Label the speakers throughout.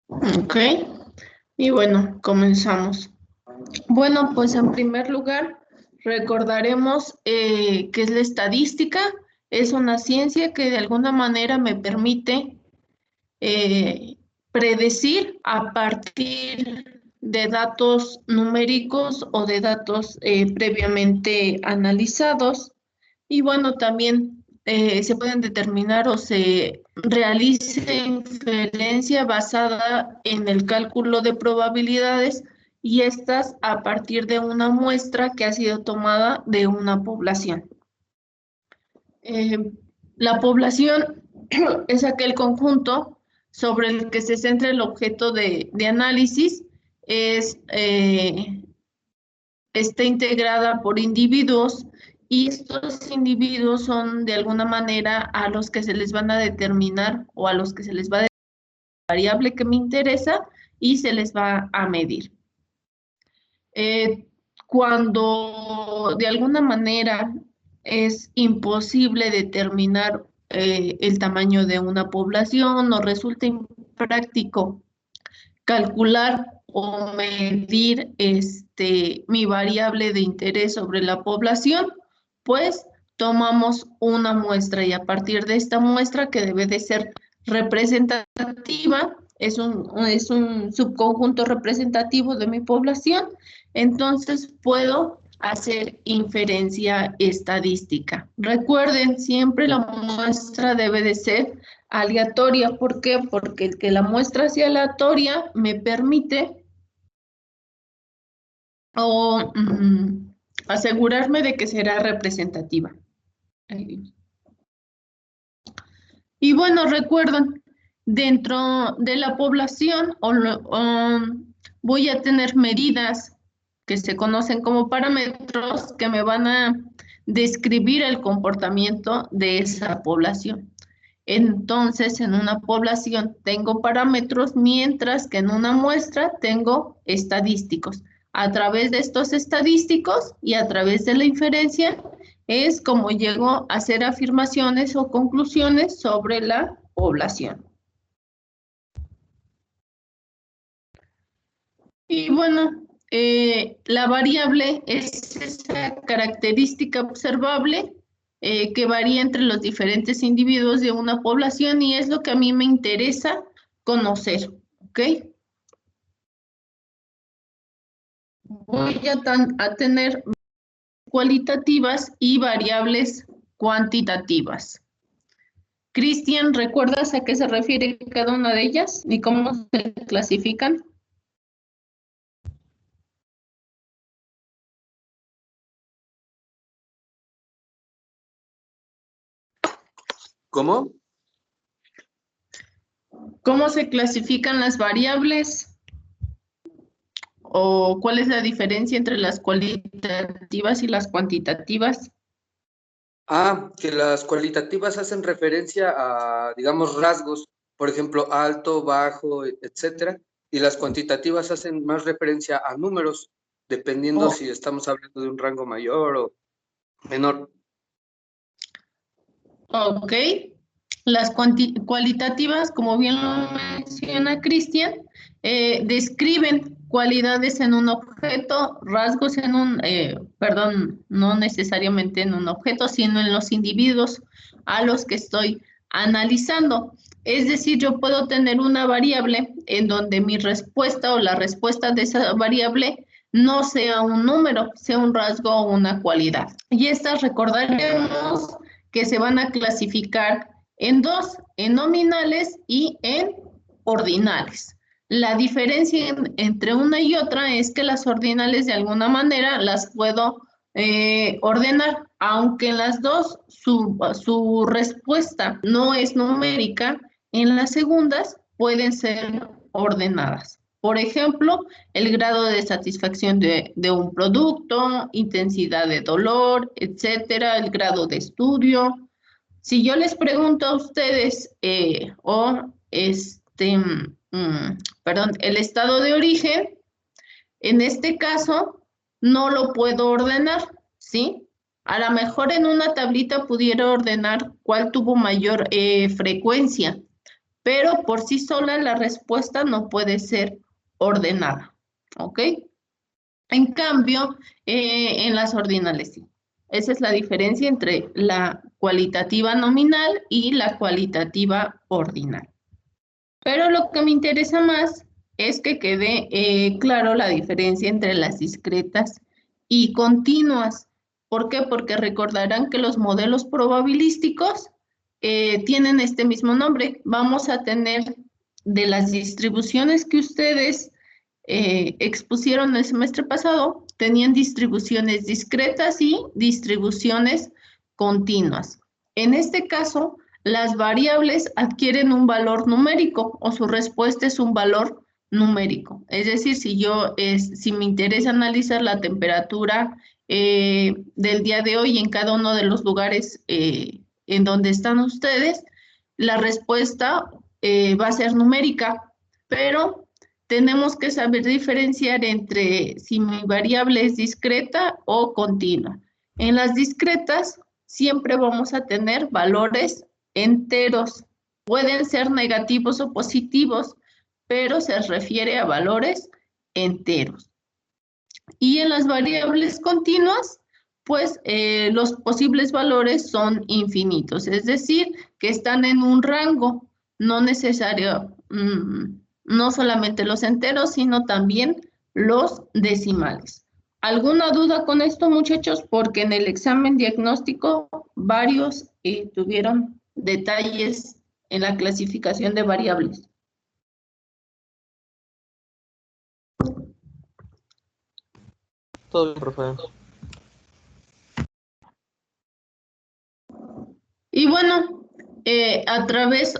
Speaker 1: Ok, y bueno, comenzamos. Bueno, pues en primer lugar, recordaremos qué es la estadística. Es una ciencia que de alguna manera me permite predecir a partir de datos numéricos o de datos previamente analizados. Y bueno, también se pueden determinar o se realice inferencia basada en el cálculo de probabilidades y estas a partir de una muestra que ha sido tomada de una población. La población es aquel conjunto sobre el que se centra el objeto de análisis, está integrada por individuos y estos individuos son de alguna manera a los que se les van a determinar o a los que se les va a determinar la variable que me interesa y se les va a medir. Cuando de alguna manera es imposible determinar el tamaño de una población o resulta impráctico calcular o medir mi variable de interés sobre la población, pues tomamos una muestra y a partir de esta muestra que debe de ser representativa, es un subconjunto representativo de mi población, entonces puedo hacer inferencia estadística. Recuerden, siempre la muestra debe de ser aleatoria. ¿Por qué? Porque el que la muestra sea aleatoria me permite asegurarme de que será representativa. Y bueno, recuerden, dentro de la población voy a tener medidas que se conocen como parámetros que me van a describir el comportamiento de esa población. Entonces, en una población tengo parámetros, mientras que en una muestra tengo estadísticos. A través de estos estadísticos y a través de la inferencia es como llego a hacer afirmaciones o conclusiones sobre la población. Y bueno, la variable es esa característica observable que varía entre los diferentes individuos de una población y es lo que a mí me interesa conocer, ¿ok? Voy a tener cualitativas y variables cuantitativas. Cristian, ¿recuerdas a qué se refiere cada una de ellas y cómo se clasifican?
Speaker 2: ¿Cómo?
Speaker 1: ¿Cómo se clasifican las variables? ¿O cuál es la diferencia entre las cualitativas y las cuantitativas?
Speaker 2: Que las cualitativas hacen referencia a, digamos, rasgos, por ejemplo, alto, bajo, etcétera, y las cuantitativas hacen más referencia a números, dependiendo si estamos hablando de un rango mayor o menor.
Speaker 1: Ok. Las cualitativas, como bien lo menciona Cristian, describen cualidades en un objeto, rasgos en un, perdón, no necesariamente en un objeto, sino en los individuos a los que estoy analizando. Es decir, yo puedo tener una variable en donde mi respuesta o la respuesta de esa variable no sea un número, sea un rasgo o una cualidad. Y estas recordaremos que se van a clasificar en dos, en nominales y en ordinales. La diferencia entre una y otra es que las ordinales de alguna manera las puedo ordenar, aunque en las dos su respuesta no es numérica, en las segundas pueden ser ordenadas. Por ejemplo, el grado de satisfacción de un producto, intensidad de dolor, etcétera, el grado de estudio, Si yo les pregunto a ustedes, perdón, el estado de origen, en este caso, no lo puedo ordenar, ¿sí? A lo mejor en una tablita pudiera ordenar cuál tuvo mayor frecuencia, pero por sí sola la respuesta no puede ser ordenada, ¿ok? En cambio, en las ordinales sí. Esa es la diferencia entre la cualitativa nominal y la cualitativa ordinal. Pero lo que me interesa más es que quede claro la diferencia entre las discretas y continuas. ¿Por qué? Porque recordarán que los modelos probabilísticos tienen este mismo nombre. Vamos a tener de las distribuciones que ustedes expusieron el semestre pasado, tenían distribuciones discretas y distribuciones continuas. En este caso, las variables adquieren un valor numérico o su respuesta es un valor numérico. Es decir, si me interesa analizar la temperatura del día de hoy en cada uno de los lugares en donde están ustedes, la respuesta va a ser numérica, pero tenemos que saber diferenciar entre si mi variable es discreta o continua. En las discretas siempre vamos a tener valores enteros. Pueden ser negativos o positivos, pero se refiere a valores enteros. Y en las variables continuas, pues los posibles valores son infinitos, es decir, que están en un rango, no necesario, no solamente los enteros, sino también los decimales. ¿Alguna duda con esto, muchachos? Porque en el examen diagnóstico varios tuvieron detalles en la clasificación de variables.
Speaker 3: Todo bien, profe.
Speaker 1: Y bueno, a través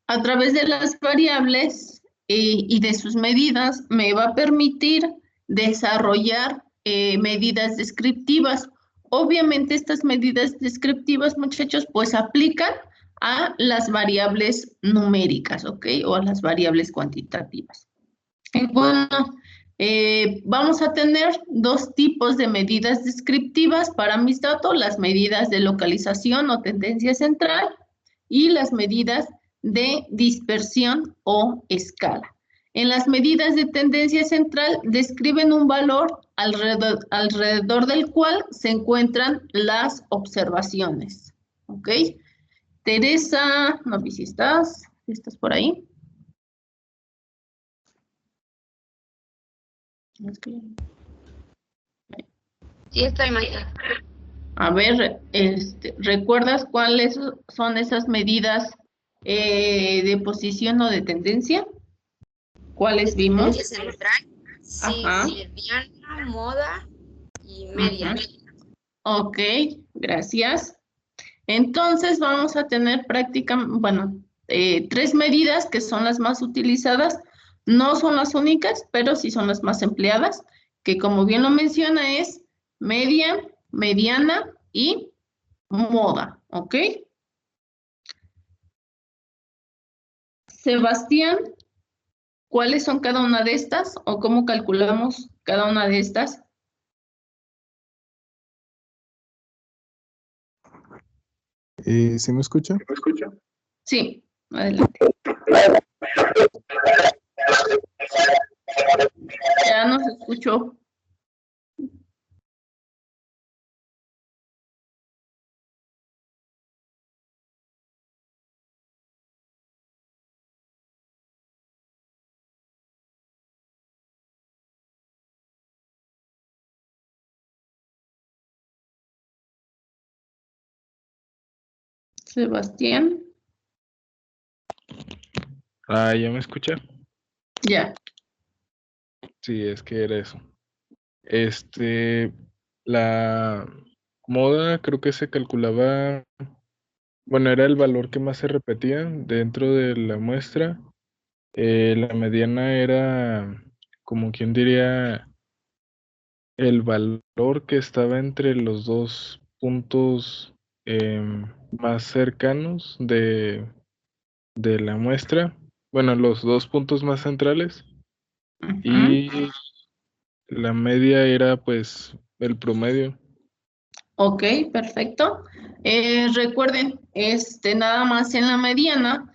Speaker 1: a través de las variables y de sus medidas me va a permitir desarrollar medidas descriptivas. Obviamente estas medidas descriptivas, muchachos, pues aplican a las variables numéricas, ¿ok? O a las variables cuantitativas. Y bueno, vamos a tener dos tipos de medidas descriptivas para mis datos, las medidas de localización o tendencia central y las medidas de dispersión o escala. En las medidas de tendencia central describen un valor alrededor del cual se encuentran las observaciones. ¿Ok? Teresa, no sé si estás por ahí.
Speaker 4: Sí, estoy, maestra.
Speaker 1: A ver, ¿recuerdas cuáles son esas medidas de posición o de tendencia? ¿Cuáles vimos?
Speaker 4: Tendencia central, sí,
Speaker 1: Ajá.
Speaker 4: mediana, moda y media.
Speaker 1: Ok, gracias. Entonces vamos a tener tres medidas que son las más utilizadas. No son las únicas, pero sí son las más empleadas, que como bien lo menciona es media, mediana y moda, ¿ok? Sebastián, ¿cuáles son cada una de estas o cómo calculamos cada una de estas?
Speaker 5: ¿Sí me escucha?
Speaker 1: Sí, adelante. Ya nos escuchó. Sebastián.
Speaker 5: ¿Ya me escucha?
Speaker 1: Ya.
Speaker 5: Sí, es que era eso. La moda creo que se calculaba, bueno, era el valor que más se repetía dentro de la muestra. La mediana era, como quien diría, el valor que estaba entre los dos puntos más cercanos de la muestra, bueno, los dos puntos más centrales,
Speaker 1: Ujú.
Speaker 5: y la media era pues el promedio.
Speaker 1: Ok, perfecto. Recuerden, nada más en la mediana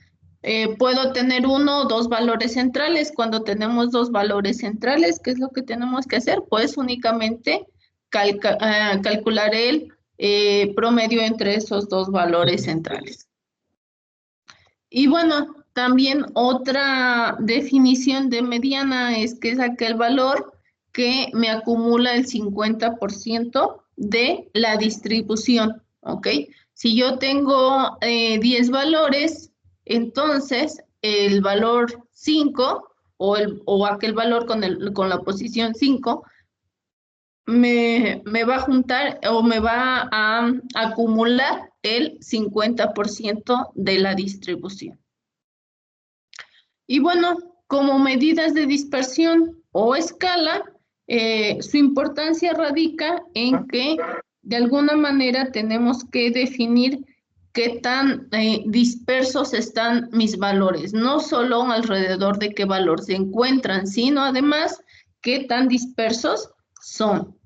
Speaker 1: puedo tener uno o dos valores centrales. Cuando tenemos dos valores centrales, ¿qué es lo que tenemos que hacer? Pues únicamente calcular el promedio entre esos dos valores centrales. Y bueno, también otra definición de mediana es que es aquel valor que me acumula el 50% de la distribución, ¿ok? Si yo tengo 10 valores, entonces el valor 5 o aquel valor con la posición 5 me va a juntar o me va a acumular el 50% de la distribución. Y bueno, como medidas de dispersión o escala, su importancia radica en que de alguna manera tenemos que definir qué tan dispersos están mis valores, no solo alrededor de qué valor se encuentran, sino además qué tan dispersos son.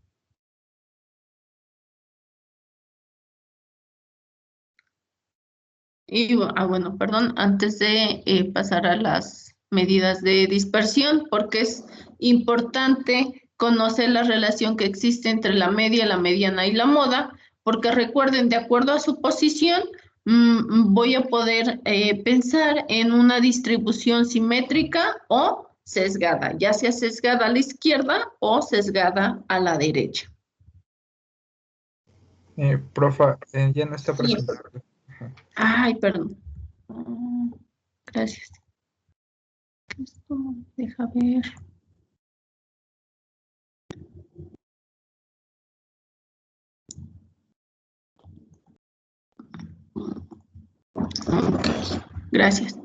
Speaker 1: Y bueno, perdón, antes de pasar a las medidas de dispersión, porque es importante conocer la relación que existe entre la media, la mediana y la moda, porque recuerden, de acuerdo a su posición, voy a poder pensar en una distribución simétrica o sesgada, ya sea sesgada a la izquierda o sesgada a la derecha.
Speaker 3: Profa, ya no está
Speaker 1: Sí.
Speaker 3: presentando.
Speaker 1: Ay, perdón. Gracias. Esto, deja ver. Ok, gracias.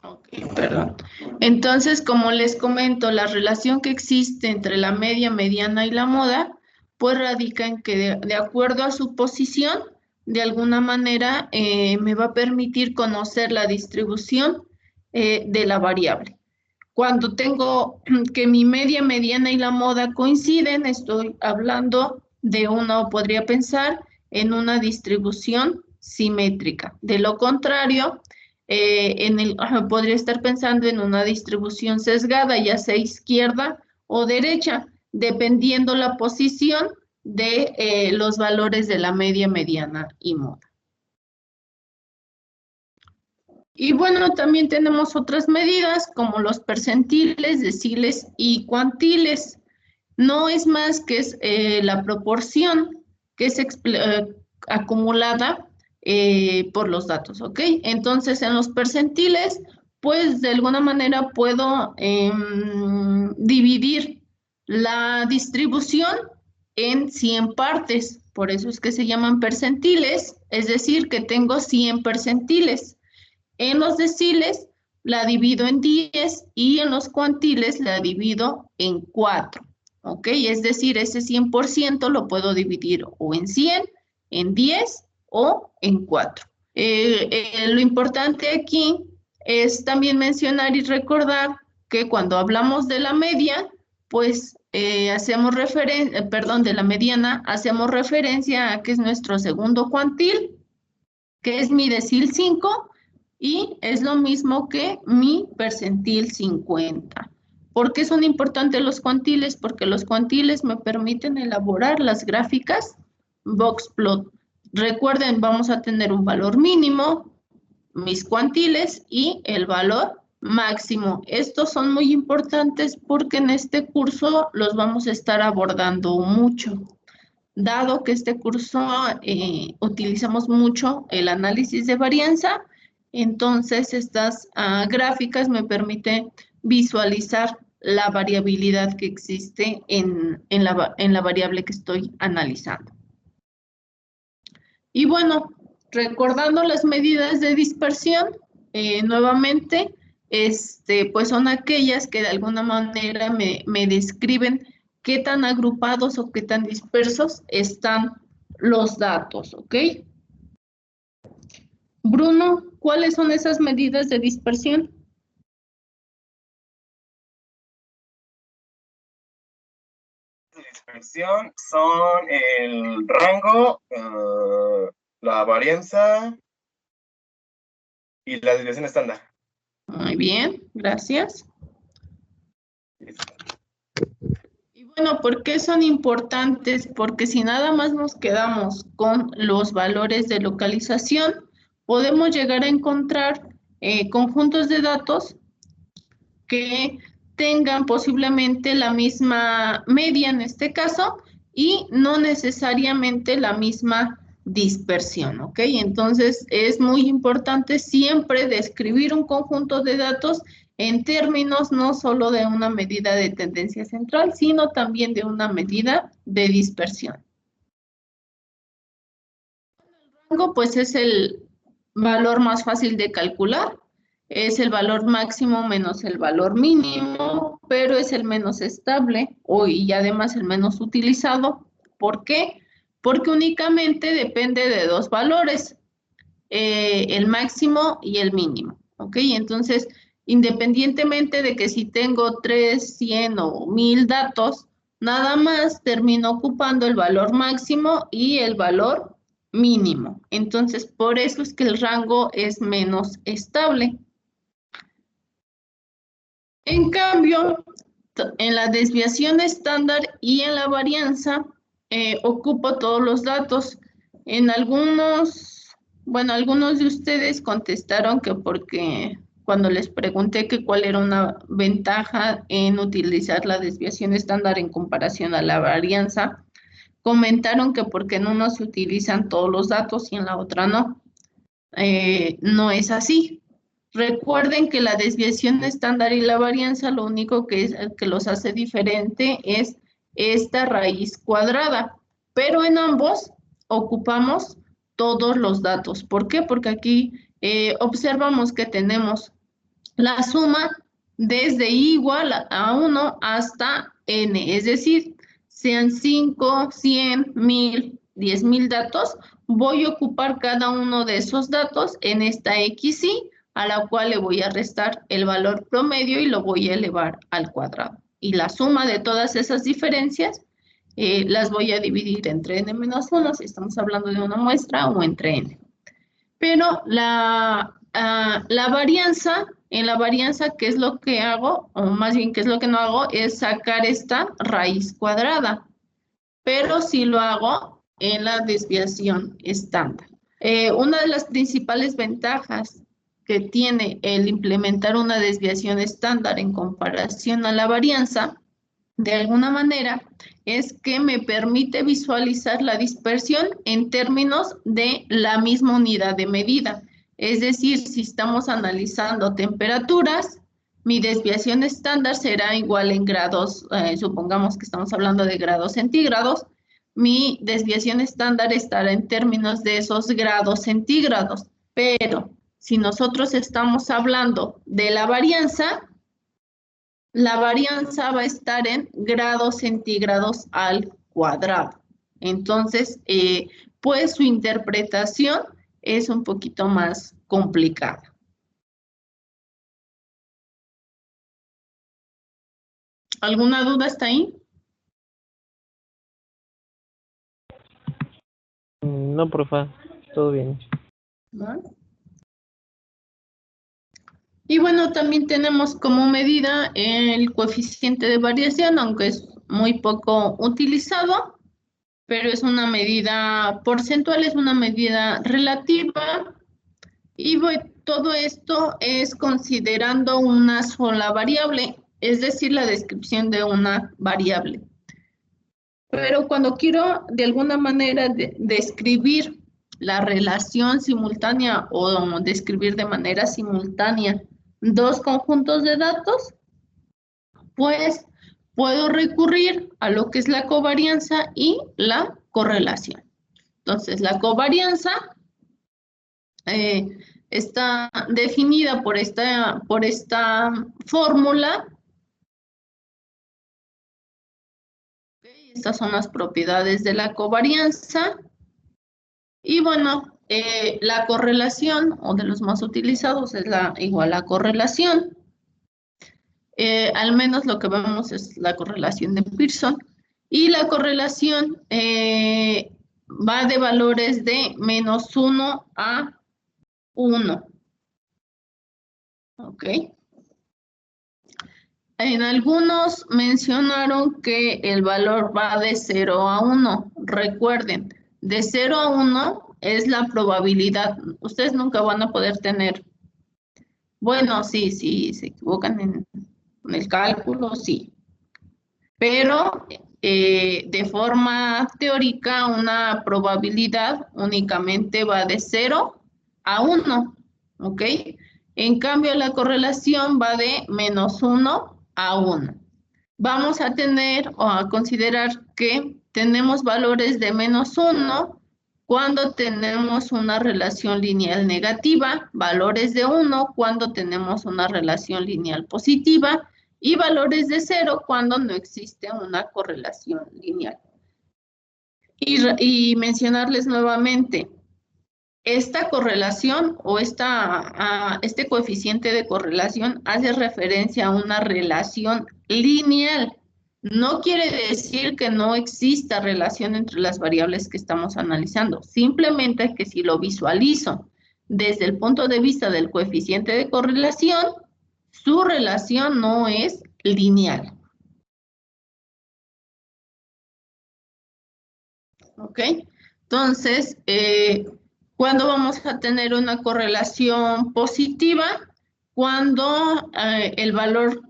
Speaker 1: Ok, perdón. Entonces, como les comento, la relación que existe entre la media, mediana y la moda, pues radica en que de acuerdo a su posición, de alguna manera me va a permitir conocer la distribución de la variable. Cuando tengo que mi media, mediana y la moda coinciden, estoy hablando de una, o podría pensar en una distribución simétrica. De lo contrario, podría estar pensando en una distribución sesgada, ya sea izquierda o derecha, dependiendo la posición de los valores de la media, mediana y moda. Y bueno, también tenemos otras medidas como los percentiles, deciles y cuantiles. No es más que es la proporción que es acumulada por los datos, ¿ok? Entonces, en los percentiles, pues de alguna manera puedo dividir la distribución en 100 partes. Por eso es que se llaman percentiles, es decir, que tengo 100 percentiles. En los deciles la divido en 10 y en los cuantiles la divido en 4. ¿Ok? Es decir, ese 100% lo puedo dividir o en 100, en 10 o en 4. Lo importante aquí es también mencionar y recordar que cuando hablamos de la media, pues hacemos referencia, perdón, de la mediana, hacemos referencia a que es nuestro segundo cuantil, que es mi decil 5, y es lo mismo que mi percentil 50. ¿Por qué son importantes los cuantiles? Porque los cuantiles me permiten elaborar las gráficas boxplot. Recuerden, vamos a tener un valor mínimo, mis cuantiles y el valor máximo. Estos son muy importantes porque en este curso los vamos a estar abordando mucho. Dado que este curso utilizamos mucho el análisis de varianza, entonces estas gráficas me permiten visualizar la variabilidad que existe en la variable que estoy analizando. Y bueno, Recordando las medidas de dispersión, nuevamente, pues son aquellas que de alguna manera me describen qué tan agrupados o qué tan dispersos están los datos, ¿ok? Bruno, ¿cuáles son esas medidas de dispersión?
Speaker 6: Dispersión son el rango, la varianza y la desviación estándar.
Speaker 1: Muy bien, gracias. Y bueno, ¿por qué son importantes? Porque si nada más nos quedamos con los valores de localización, podemos llegar a encontrar conjuntos de datos que tengan posiblemente la misma media en este caso y no necesariamente la misma dispersión, ¿ok? Entonces es muy importante siempre describir un conjunto de datos en términos no solo de una medida de tendencia central, sino también de una medida de dispersión. El rango, pues, es el valor más fácil de calcular. Es el valor máximo menos el valor mínimo, pero es el menos estable y además el menos utilizado. ¿Por qué? Porque únicamente depende de dos valores, el máximo y el mínimo, ¿ok? Entonces, independientemente de que si tengo 3, 100 o 1000 datos, nada más termino ocupando el valor máximo y el valor mínimo. Entonces, por eso es que el rango es menos estable. En cambio, en la desviación estándar y en la varianza, ocupo todos los datos. En algunos de ustedes contestaron que porque cuando les pregunté que cuál era una ventaja en utilizar la desviación estándar en comparación a la varianza, comentaron que porque en uno se utilizan todos los datos y en la otra no. No es así. Recuerden que la desviación estándar y la varianza lo único que los hace diferente es esta raíz cuadrada, pero en ambos ocupamos todos los datos. ¿Por qué? Porque aquí observamos que tenemos la suma desde igual a 1 hasta n, es decir, sean 5, 100, 1000, 10,000 datos, voy a ocupar cada uno de esos datos en esta XY, a la cual le voy a restar el valor promedio y lo voy a elevar al cuadrado. Y la suma de todas esas diferencias las voy a dividir entre n-1, si estamos hablando de una muestra, o entre n. Pero la varianza, en la varianza, ¿qué es lo que hago? O más bien, ¿qué es lo que no hago? Es sacar esta raíz cuadrada. Pero sí lo hago en la desviación estándar. Una de las principales ventajas que tiene el implementar una desviación estándar en comparación a la varianza, de alguna manera, es que me permite visualizar la dispersión en términos de la misma unidad de medida. Es decir, si estamos analizando temperaturas, mi desviación estándar será igual en grados, supongamos que estamos hablando de grados centígrados, mi desviación estándar estará en términos de esos grados centígrados, pero si nosotros estamos hablando de la varianza va a estar en grados centígrados al cuadrado. Entonces, pues su interpretación es un poquito más complicada. ¿Alguna duda hasta ahí?
Speaker 7: No, profa, todo bien.
Speaker 1: ¿No? Y bueno, también tenemos como medida el coeficiente de variación, aunque es muy poco utilizado, pero es una medida porcentual, es una medida relativa. Y todo esto es considerando una sola variable, es decir, la descripción de una variable. Pero cuando quiero de alguna manera describir la relación simultánea o describir de manera simultánea dos conjuntos de datos, pues puedo recurrir a lo que es la covarianza y la correlación. Entonces, la covarianza está definida por esta fórmula. Estas son las propiedades de la covarianza. Y bueno, la correlación, o de los más utilizados, es igual a correlación. Al menos lo que vemos es la correlación de Pearson. Y la correlación va de valores de -1 a 1. ¿Ok? En algunos mencionaron que el valor va de 0 a 1. Recuerden, de 0 a 1 es la probabilidad. Ustedes nunca van a poder tener. Bueno, sí, se equivocan en el cálculo, sí. Pero de forma teórica, una probabilidad únicamente va de 0 a 1, ¿ok? En cambio, la correlación va de -1 a 1. Vamos a tener o a considerar que tenemos valores de -1 cuando tenemos una relación lineal negativa, valores de 1 cuando tenemos una relación lineal positiva, y valores de 0 cuando no existe una correlación lineal. Y mencionarles nuevamente, esta correlación o este coeficiente de correlación hace referencia a una relación lineal. No quiere decir que no exista relación entre las variables que estamos analizando, simplemente que si lo visualizo desde el punto de vista del coeficiente de correlación, su relación no es lineal. ¿Ok? Entonces, ¿cuándo vamos a tener una correlación positiva? Cuando el valor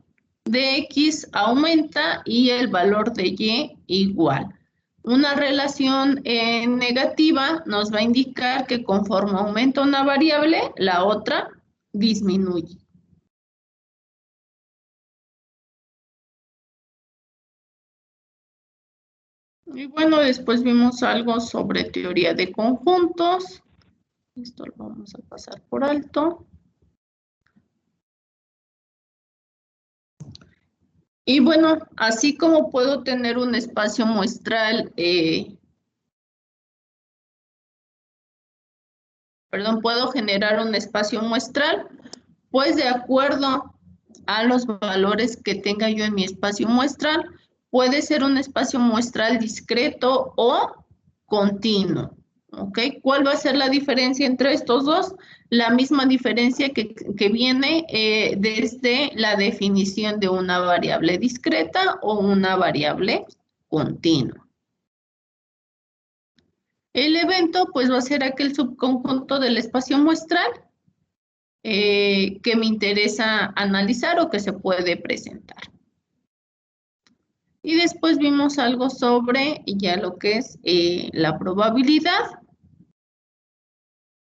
Speaker 1: de X aumenta y el valor de Y igual. Una relación negativa nos va a indicar que conforme aumenta una variable, la otra disminuye. Y bueno, después vimos algo sobre teoría de conjuntos. Esto lo vamos a pasar por alto. Y bueno, así como puedo tener un espacio muestral, puedo generar un espacio muestral, pues de acuerdo a los valores que tenga yo en mi espacio muestral, puede ser un espacio muestral discreto o continuo. ¿Ok? ¿Cuál va a ser la diferencia entre estos dos? La misma diferencia que viene desde la definición de una variable discreta o una variable continua. El evento, pues, va a ser aquel subconjunto del espacio muestral que me interesa analizar o que se puede presentar. Y después vimos algo sobre ya lo que es la probabilidad.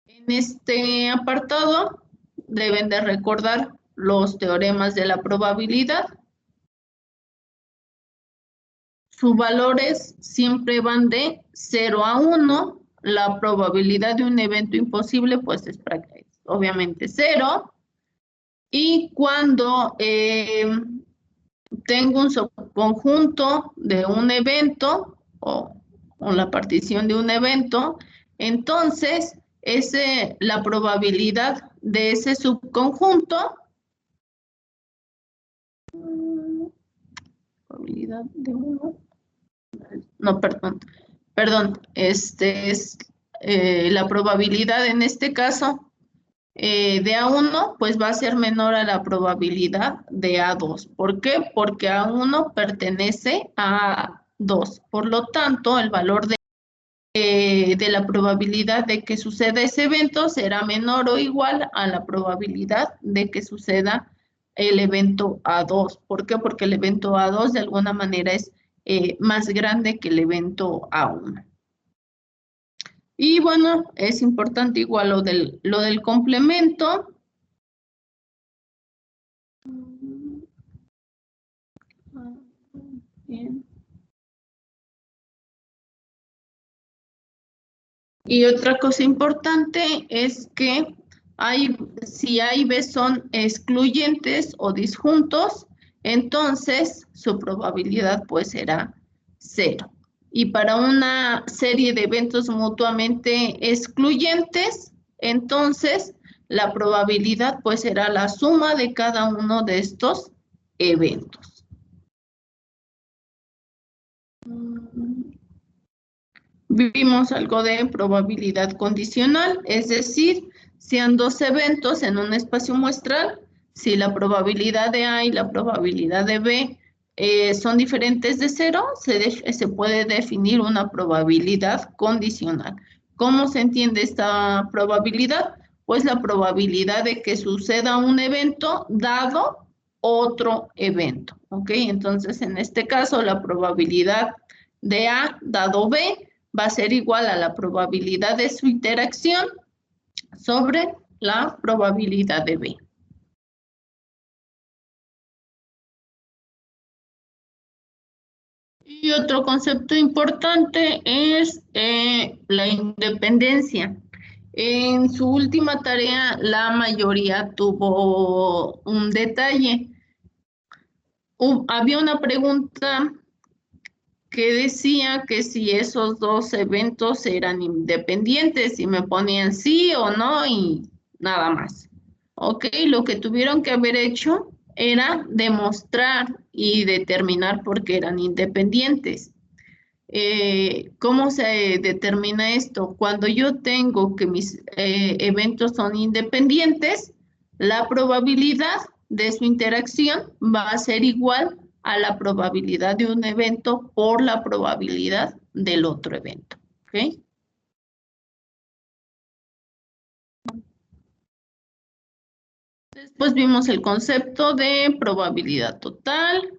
Speaker 1: En este apartado deben de recordar los teoremas de la probabilidad. Sus valores siempre van de 0 a 1. La probabilidad de un evento imposible pues es obviamente 0. Y cuando tengo un subconjunto de un evento o la partición de un evento, entonces la probabilidad de ese subconjunto, probabilidad de 1, no, perdón, es la probabilidad en este caso de A1, pues va a ser menor a la probabilidad de A2. ¿Por qué? Porque A1 pertenece a A2. Por lo tanto, el valor de la probabilidad de que suceda ese evento será menor o igual a la probabilidad de que suceda el evento A2. ¿Por qué? Porque el evento A2 de alguna manera es más grande que el evento A1. Y bueno, es importante igual lo del complemento. Bien. Y otra cosa importante es que si A y B son excluyentes o disjuntos, entonces su probabilidad pues será 0. Y para una serie de eventos mutuamente excluyentes, entonces la probabilidad pues será la suma de cada uno de estos eventos. Vimos algo de probabilidad condicional, es decir, sean dos eventos en un espacio muestral, si la probabilidad de A y la probabilidad de B son diferentes de 0, se puede definir una probabilidad condicional. ¿Cómo se entiende esta probabilidad? Pues la probabilidad de que suceda un evento dado otro evento, ¿ok? Entonces, en este caso, la probabilidad de A dado B va a ser igual a la probabilidad de su interacción sobre la probabilidad de B. Y otro concepto importante es la independencia. En su última tarea, la mayoría tuvo un detalle. Había una pregunta que decía que si esos dos eventos eran independientes y me ponían sí o no y nada más. Ok, lo que tuvieron que haber hecho era demostrar y determinar por qué eran independientes. ¿Cómo se determina esto? Cuando yo tengo que mis eventos son independientes, la probabilidad de su interacción va a ser igual a la probabilidad de un evento por la probabilidad del otro evento. ¿Ok? Después vimos el concepto de probabilidad total.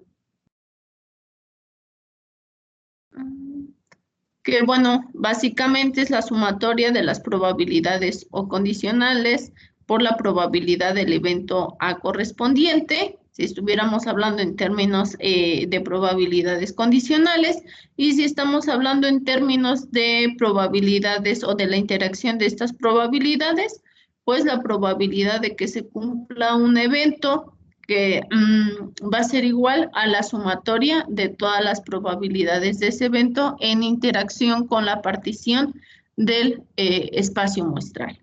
Speaker 1: Que bueno, básicamente es la sumatoria de las probabilidades o condicionales por la probabilidad del evento A correspondiente, si estuviéramos hablando en términos de probabilidades condicionales, y si estamos hablando en términos de probabilidades o de la interacción de estas probabilidades, pues la probabilidad de que se cumpla un evento que va a ser igual a la sumatoria de todas las probabilidades de ese evento en interacción con la partición del espacio muestral.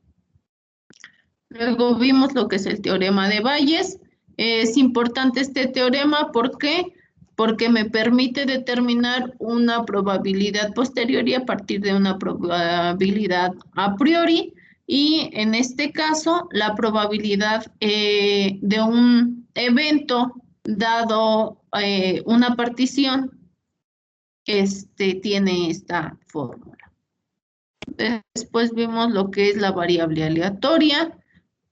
Speaker 1: Luego vimos lo que es el teorema de Bayes. Es importante este teorema, ¿por qué? Porque me permite determinar una probabilidad posterior y a partir de una probabilidad a priori, y en este caso la probabilidad de un evento dado una partición tiene esta fórmula. Después vimos lo que es la variable aleatoria.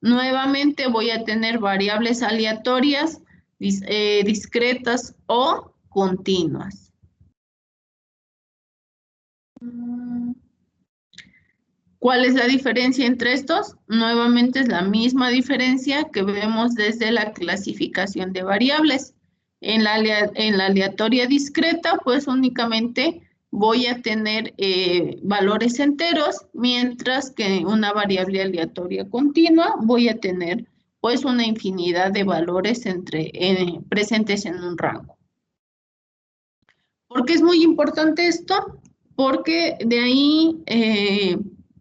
Speaker 1: Nuevamente voy a tener variables aleatorias discretas o continuas. ¿Cuál es la diferencia entre estos? Nuevamente es la misma diferencia que vemos desde la clasificación de variables. En la aleatoria discreta, pues únicamente voy a tener valores enteros, mientras que en una variable aleatoria continua voy a tener pues una infinidad de valores presentes en un rango. ¿Por qué es muy importante esto? Porque de ahí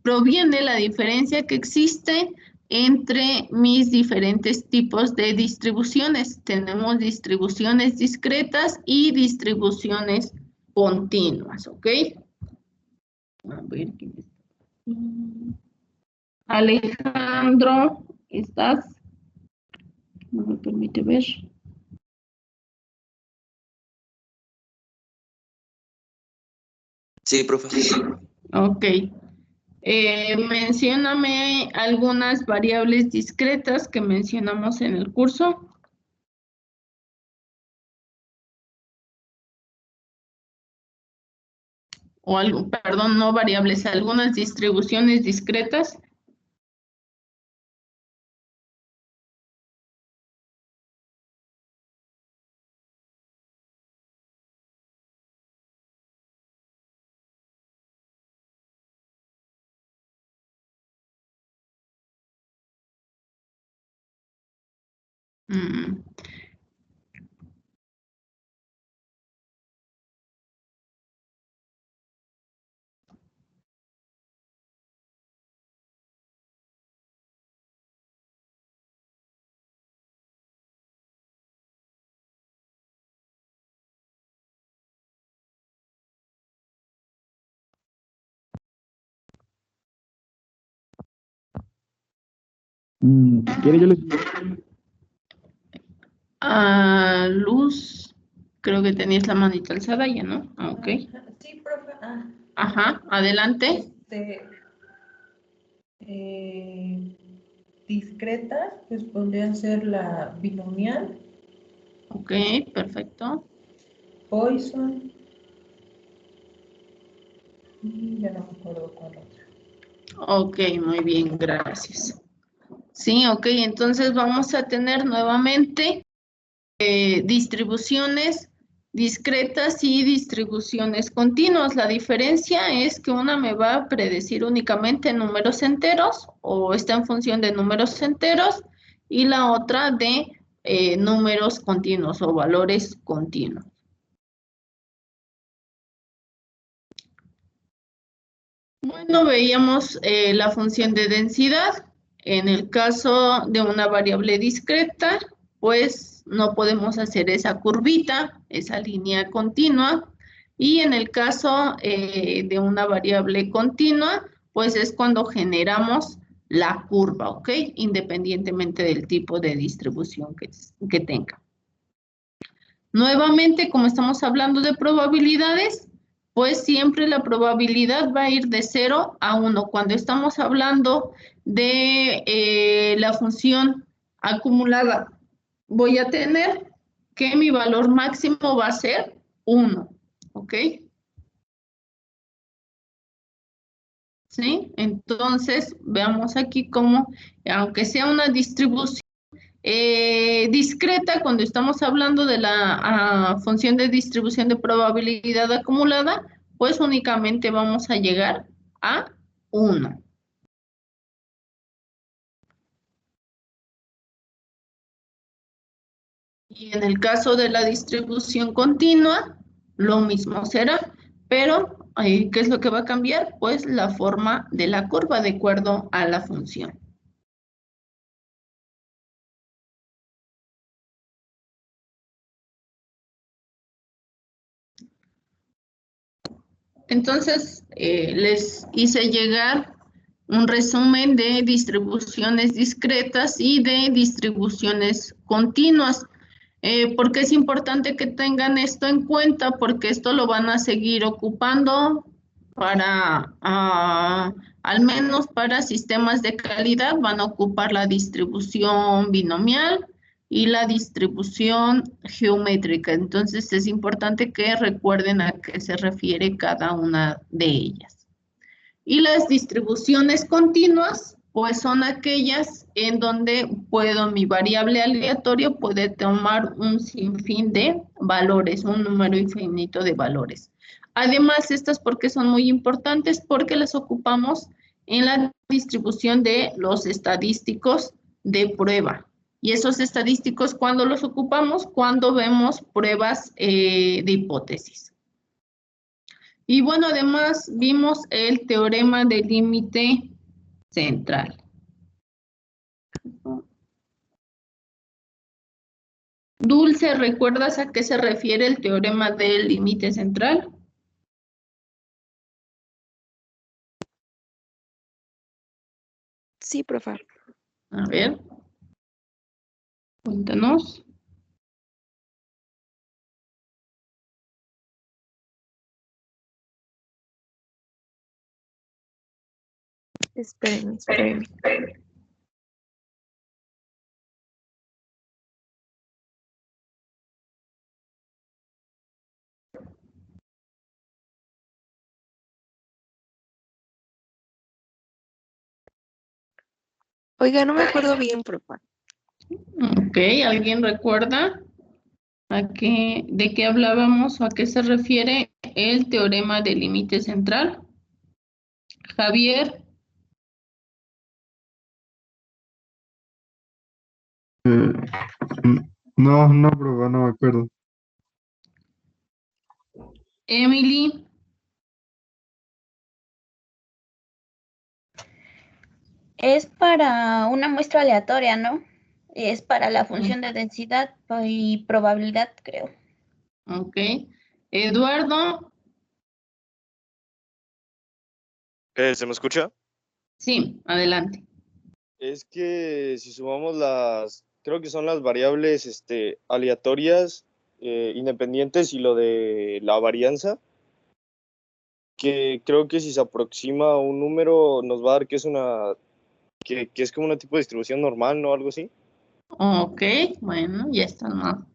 Speaker 1: proviene la diferencia que existe entre mis diferentes tipos de distribuciones. Tenemos distribuciones discretas y distribuciones continuas, ¿ok? A ver, ¿quién está? Alejandro, ¿estás? No me permite ver.
Speaker 8: Sí, profe.
Speaker 1: Ok. Mencióname algunas variables discretas que mencionamos en el curso. O algo, perdón, no variables, algunas distribuciones discretas. Mm,
Speaker 8: Si quiere, yo les...
Speaker 1: Luz, creo que tenías la manita alzada ya, ¿no? Ah, ok.
Speaker 9: Sí, profe.
Speaker 1: Ajá, adelante.
Speaker 9: Discretas, pues podrían ser la binomial,
Speaker 1: Ok, perfecto.
Speaker 9: Poisson, y ya no me acuerdo cuál otra.
Speaker 1: Ok, muy bien, gracias. Sí, ok, entonces vamos a tener nuevamente distribuciones discretas y distribuciones continuas. La diferencia es que una me va a predecir únicamente números enteros o está en función de números enteros y la otra de números continuos o valores continuos. Bueno, veíamos la función de densidad. En el caso de una variable discreta, pues no podemos hacer esa curvita, esa línea continua. Y en el caso de una variable continua, pues es cuando generamos la curva, ¿ok? Independientemente del tipo de distribución que tenga. Nuevamente, como estamos hablando de probabilidades, pues siempre la probabilidad va a ir de 0 a 1. Cuando estamos hablando de la función acumulada, voy a tener que mi valor máximo va a ser 1, ¿ok? ¿Sí? Entonces, veamos aquí cómo, aunque sea una distribución discreta, cuando estamos hablando de la función de distribución de probabilidad acumulada, pues únicamente vamos a llegar a 1. Y en el caso de la distribución continua, lo mismo será, pero ¿qué es lo que va a cambiar? Pues la forma de la curva de acuerdo a la función. Entonces, les hice llegar un resumen de distribuciones discretas y de distribuciones continuas. ¿Por qué es importante que tengan esto en cuenta? Porque esto lo van a seguir ocupando para, al menos para sistemas de calidad, van a ocupar la distribución binomial y la distribución geométrica. Entonces es importante que recuerden a qué se refiere cada una de ellas. Y las distribuciones continuas, pues son aquellas en donde mi variable aleatorio puede tomar un sinfín de valores, un número infinito de valores. Además, estas porque son muy importantes porque las ocupamos en la distribución de los estadísticos de prueba. Y esos estadísticos, ¿cuándo los ocupamos? Cuando vemos pruebas de hipótesis. Y bueno, además vimos el teorema del límite central. Dulce, ¿recuerdas a qué se refiere el teorema del límite central?
Speaker 10: Sí, profe.
Speaker 1: A ver, cuéntanos.
Speaker 10: Espérenme. Oiga, no me acuerdo bien, profe.
Speaker 1: Ok, ¿alguien recuerda de qué hablábamos o a qué se refiere el teorema del límite central? Javier.
Speaker 8: No, profe, no me acuerdo.
Speaker 1: Emily.
Speaker 11: Es para una muestra aleatoria, ¿no? Es para la función de densidad y probabilidad, creo.
Speaker 1: Ok. Eduardo.
Speaker 12: ¿Se me escucha?
Speaker 1: Sí, adelante.
Speaker 12: Es que si sumamos creo que son las variables aleatorias, independientes y lo de la varianza, que creo que si se aproxima a un número nos va a dar que es que es como una tipo de distribución normal, ¿no? Algo así.
Speaker 1: Ok, bueno, ya están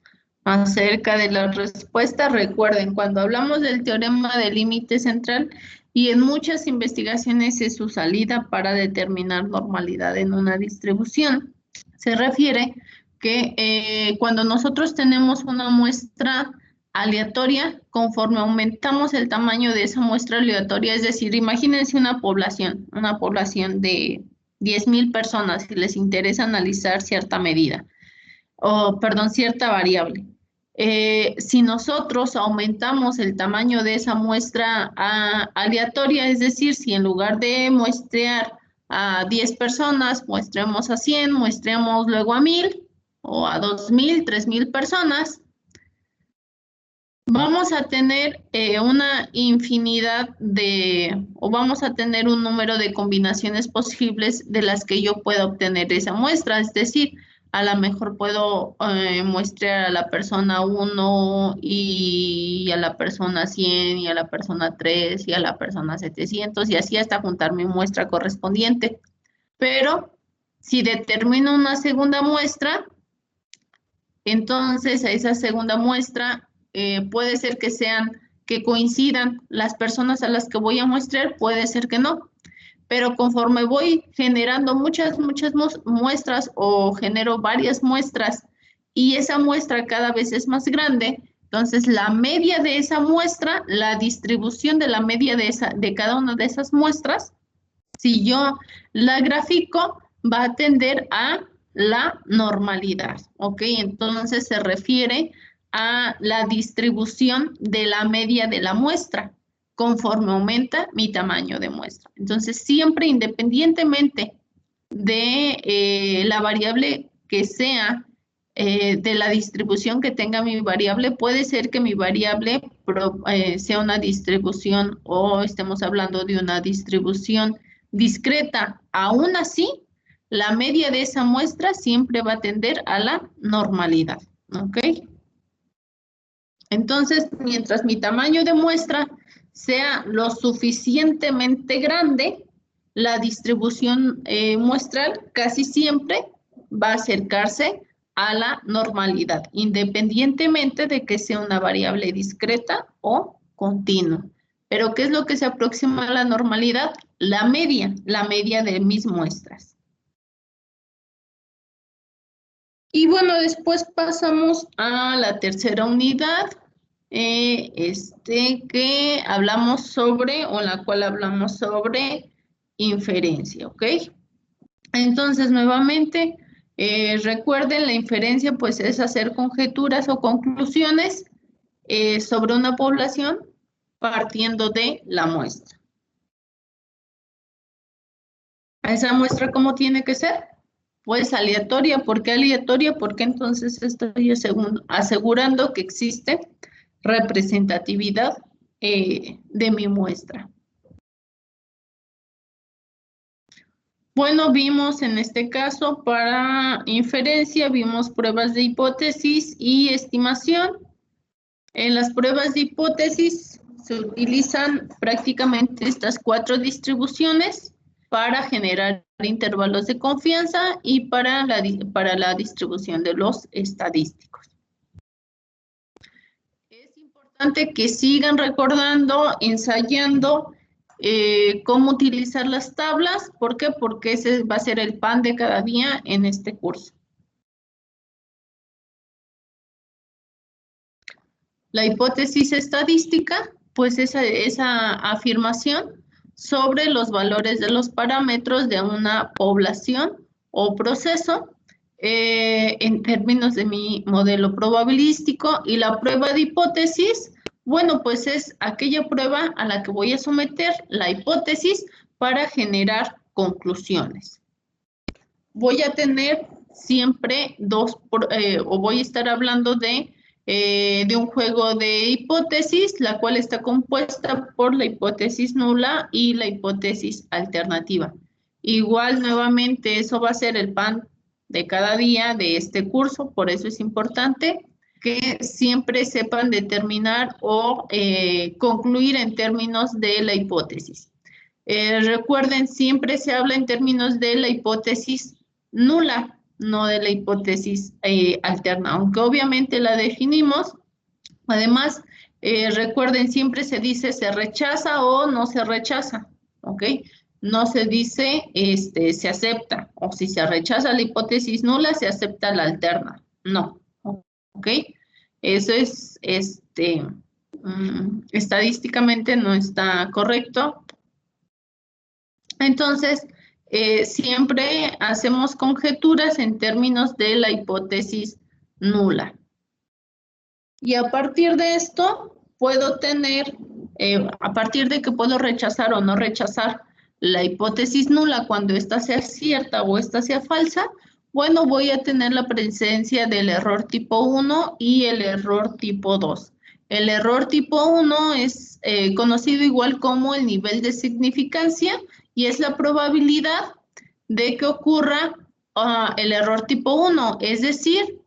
Speaker 1: más cerca de la respuesta. Recuerden, cuando hablamos del teorema del límite central y en muchas investigaciones es su salida para determinar normalidad en una distribución, se refiere que cuando nosotros tenemos una muestra aleatoria, conforme aumentamos el tamaño de esa muestra aleatoria, es decir, imagínense una población de 10,000 personas si les interesa analizar cierta medida, cierta variable. Si nosotros aumentamos el tamaño de esa muestra aleatoria, es decir, si en lugar de muestrear a 10 personas, muestremos a 100, muestremos luego a 1,000 o a 2,000, 3,000 personas, vamos a tener una infinidad vamos a tener un número de combinaciones posibles de las que yo pueda obtener esa muestra, es decir, a lo mejor puedo muestrear a la persona 1 y a la persona 100 y a la persona 3 y a la persona 700 y así hasta juntar mi muestra correspondiente. Pero si determino una segunda muestra, entonces a esa segunda muestra puede ser que coincidan las personas a las que voy a muestrar, puede ser que no. Pero conforme voy generando muchas muestras o genero varias muestras y esa muestra cada vez es más grande, entonces la media de esa muestra, la distribución de la media de cada una de esas muestras, si yo la grafico, va a tender a la normalidad, ¿ok? Entonces se refiere a la distribución de la media de la muestra conforme aumenta mi tamaño de muestra. Entonces, siempre independientemente de la variable que sea, de la distribución que tenga mi variable, puede ser que mi variable sea una distribución o estemos hablando de una distribución discreta. Aún así, la media de esa muestra siempre va a tender a la normalidad, ¿ok? Entonces, mientras mi tamaño de muestra sea lo suficientemente grande, la distribución muestral casi siempre va a acercarse a la normalidad, independientemente de que sea una variable discreta o continua. Pero ¿qué es lo que se aproxima a la normalidad? La media de mis muestras. Y bueno, después pasamos a la tercera unidad, que hablamos sobre, o en la cual hablamos sobre inferencia, ¿ok? Entonces, nuevamente, recuerden, la inferencia pues es hacer conjeturas o conclusiones sobre una población partiendo de la muestra. ¿A esa muestra cómo tiene que ser? Pues aleatoria. ¿Por qué aleatoria? Porque entonces estoy asegurando que existe representatividad de mi muestra. Bueno, vimos en este caso para inferencia, vimos pruebas de hipótesis y estimación. En las pruebas de hipótesis se utilizan prácticamente estas 4 distribuciones para generar intervalos de confianza y para la distribución de los estadísticos. Es importante que sigan recordando, ensayando cómo utilizar las tablas. ¿Por qué? Porque ese va a ser el pan de cada día en este curso. La hipótesis estadística, pues esa afirmación sobre los valores de los parámetros de una población o proceso en términos de mi modelo probabilístico. Y la prueba de hipótesis, bueno, pues es aquella prueba a la que voy a someter la hipótesis para generar conclusiones. Voy a tener siempre o voy a estar hablando de un juego de hipótesis, la cual está compuesta por la hipótesis nula y la hipótesis alternativa. Igual, nuevamente, eso va a ser el pan de cada día de este curso, por eso es importante que siempre sepan determinar o concluir en términos de la hipótesis. Recuerden, siempre se habla en términos de la hipótesis nula, no de la hipótesis alterna, aunque obviamente la definimos. Además, recuerden, siempre se dice se rechaza o no se rechaza, ¿ok? No se dice se acepta, o si se rechaza la hipótesis nula, se acepta la alterna. No, ¿ok? Eso es, estadísticamente no está correcto. Entonces, siempre hacemos conjeturas en términos de la hipótesis nula. Y a partir de esto, puedo tener, a partir de que puedo rechazar o no rechazar la hipótesis nula cuando ésta sea cierta o ésta sea falsa, bueno, voy a tener la presencia del error tipo 1 y el error tipo 2. El error tipo 1 es conocido igual como el nivel de significancia y es la probabilidad de que ocurra el error tipo 1, es decir,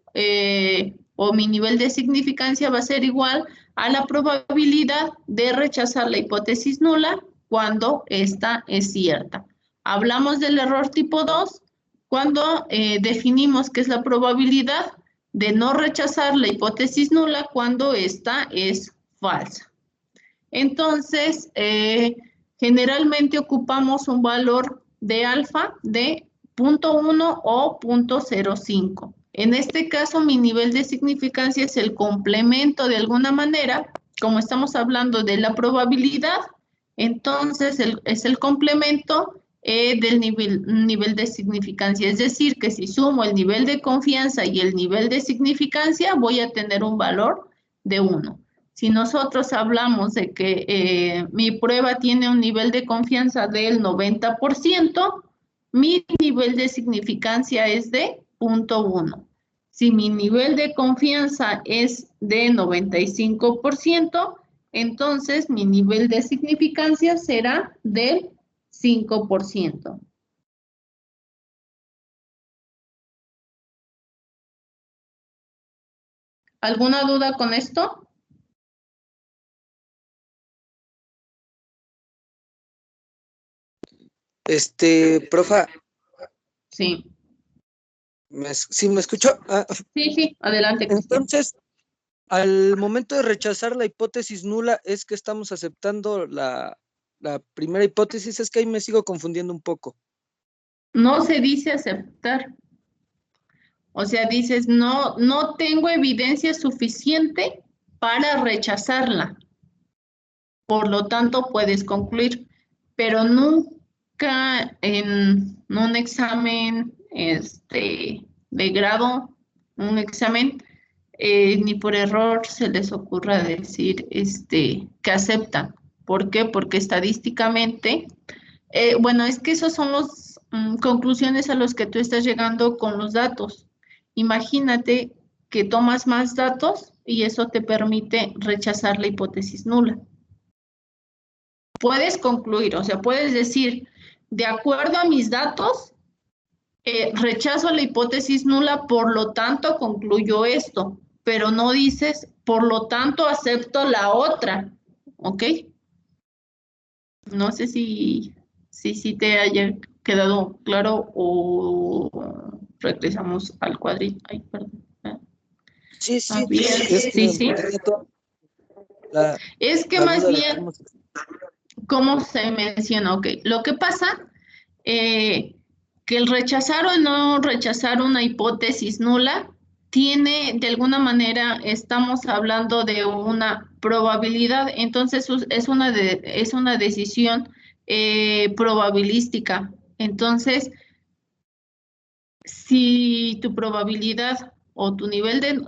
Speaker 1: o mi nivel de significancia va a ser igual a la probabilidad de rechazar la hipótesis nula cuando esta es cierta. Hablamos del error tipo 2 cuando definimos que es la probabilidad de no rechazar la hipótesis nula cuando esta es falsa. Entonces, generalmente ocupamos un valor de alfa de 0.1 o 0.05. En este caso, mi nivel de significancia es el complemento de alguna manera, como estamos hablando de la probabilidad, entonces es el complemento del nivel de significancia. Es decir, que si sumo el nivel de confianza y el nivel de significancia, voy a tener un valor de 1. Si nosotros hablamos de que mi prueba tiene un nivel de confianza del 90%, mi nivel de significancia es de 0.1. Si mi nivel de confianza es de 95%, entonces mi nivel de significancia será del 5%. ¿Alguna duda con esto?
Speaker 2: Profa.
Speaker 1: Sí.
Speaker 2: ¿Sí me escuchó?
Speaker 1: Sí, adelante.
Speaker 2: Entonces, al momento de rechazar la hipótesis nula, es que estamos aceptando la primera hipótesis. Es que ahí me sigo confundiendo un poco.
Speaker 1: No se dice aceptar. O sea, dices, no tengo evidencia suficiente para rechazarla. Por lo tanto, puedes concluir, pero nunca en un examen de grado, un examen, ni por error se les ocurra decir que aceptan. ¿Por qué? Porque estadísticamente, bueno, es que esos son las conclusiones a los que tú estás llegando con los datos. Imagínate que tomas más datos y eso te permite rechazar la hipótesis nula. Puedes concluir, o sea, puedes decir, de acuerdo a mis datos, rechazo la hipótesis nula, por lo tanto concluyo esto, pero no dices, por lo tanto acepto la otra, ¿ok? No sé si te haya quedado claro o regresamos al cuadrito. Ay, perdón.
Speaker 2: Sí.
Speaker 1: Sí. Es que más bien, ¿cómo se menciona? Ok, lo que pasa, que el rechazar o no rechazar una hipótesis nula tiene, de alguna manera, estamos hablando de una probabilidad, entonces es una decisión probabilística. Entonces, si tu probabilidad o tu nivel de,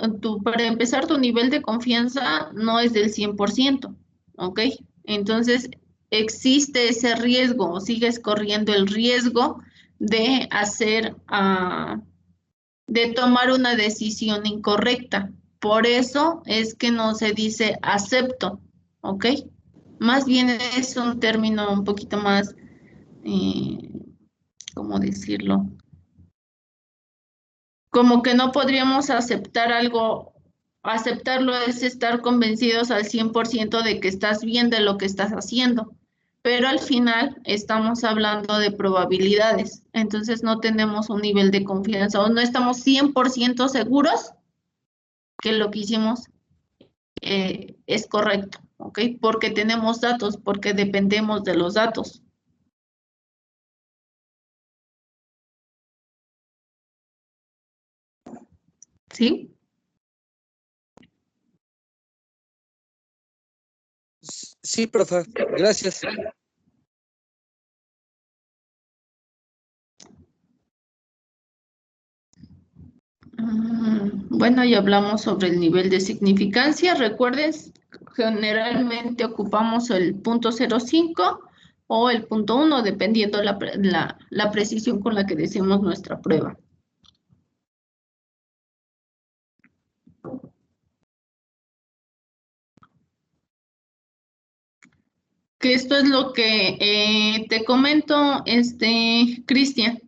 Speaker 1: para empezar, tu nivel de confianza no es del 100%, ¿ok? Entonces, existe ese riesgo o sigues corriendo el riesgo de hacer, de tomar una decisión incorrecta. Por eso es que no se dice acepto, ¿ok? Más bien es un término un poquito más, ¿cómo decirlo? Como que no podríamos aceptar algo, aceptarlo es estar convencidos al 100% de que estás bien de lo que estás haciendo, pero al final estamos hablando de probabilidades, entonces no tenemos un nivel de confianza o no estamos 100% seguros que lo que hicimos es correcto, ¿ok? Porque tenemos datos, porque dependemos de los datos. ¿Sí?
Speaker 2: Sí, profe, gracias.
Speaker 1: Bueno, ya hablamos sobre el nivel de significancia. Recuerden, generalmente ocupamos el punto 0,5 o el punto 1, dependiendo la precisión con la que decimos nuestra prueba. Que esto es lo que te comento, Cristian.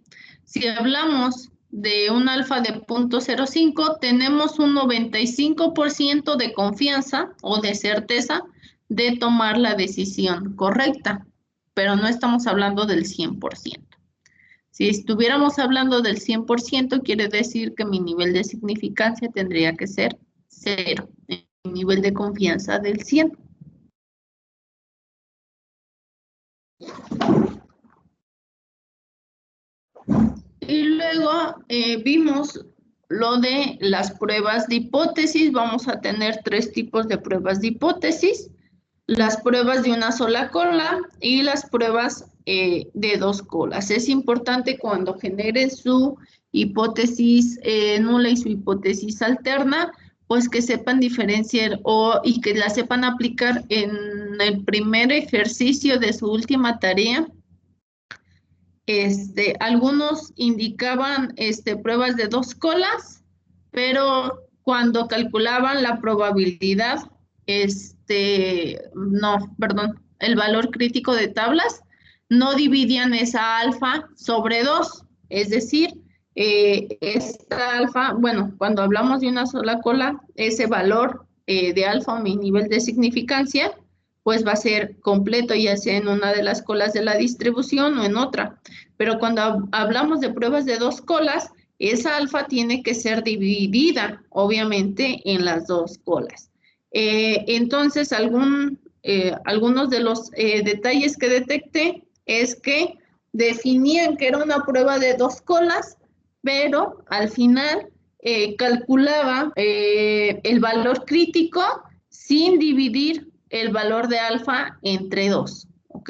Speaker 1: Si hablamos de un alfa de 0,05, tenemos un 95% de confianza o de certeza de tomar la decisión correcta, pero no estamos hablando del 100%. Si estuviéramos hablando del 100%, quiere decir que mi nivel de significancia tendría que ser 0, mi nivel de confianza del 100. Y luego vimos lo de las pruebas de hipótesis. Vamos a tener 3 tipos de pruebas de hipótesis. Las pruebas de una sola cola y las pruebas de 2 colas. Es importante cuando generen su hipótesis nula y su hipótesis alterna, pues que sepan diferenciar y que la sepan aplicar en el primer ejercicio de su última tarea. Algunos indicaban pruebas de 2 colas, pero cuando calculaban la probabilidad, el valor crítico de tablas, no dividían esa alfa sobre 2, es decir, esta alfa, bueno, cuando hablamos de una sola cola, ese valor de alfa o mi nivel de significancia, pues va a ser completo, ya sea en una de las colas de la distribución o en otra. Pero cuando hablamos de pruebas de 2 colas, esa alfa tiene que ser dividida, obviamente, en las 2 colas. Entonces, algunos de los detalles que detecté es que definían que era una prueba de 2 colas, pero al final calculaba el valor crítico sin dividir el valor de alfa entre 2, ¿ok?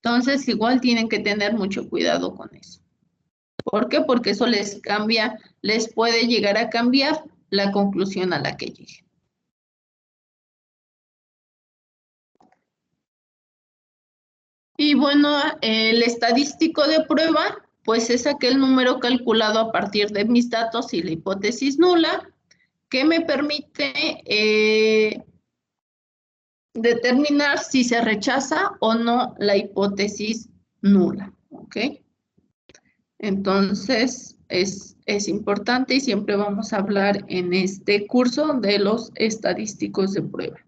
Speaker 1: Entonces, igual tienen que tener mucho cuidado con eso. ¿Por qué? Porque eso les puede llegar a cambiar la conclusión a la que lleguen. Y bueno, el estadístico de prueba, pues es aquel número calculado a partir de mis datos y la hipótesis nula, que me permite determinar si se rechaza o no la hipótesis nula, ¿ok? Entonces, es importante y siempre vamos a hablar en este curso de los estadísticos de prueba.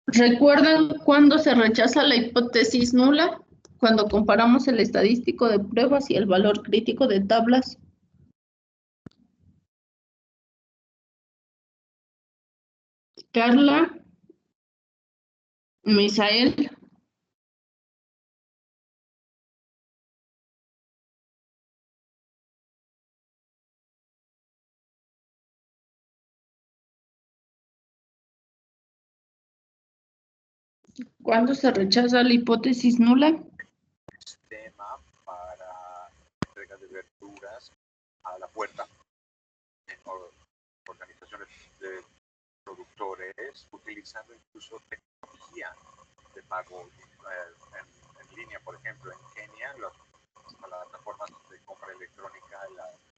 Speaker 1: ¿Recuerdan cuándo se rechaza la hipótesis nula? Cuando comparamos el estadístico de pruebas y el valor crítico de tablas. Carla, Misael. ¿Cuándo se rechaza la hipótesis nula?
Speaker 13: Sistema para entrega de verduras a la puerta en organizaciones de productores, utilizando incluso tecnología de pago en línea, por ejemplo, en Kenia, las plataformas de compra electrónica,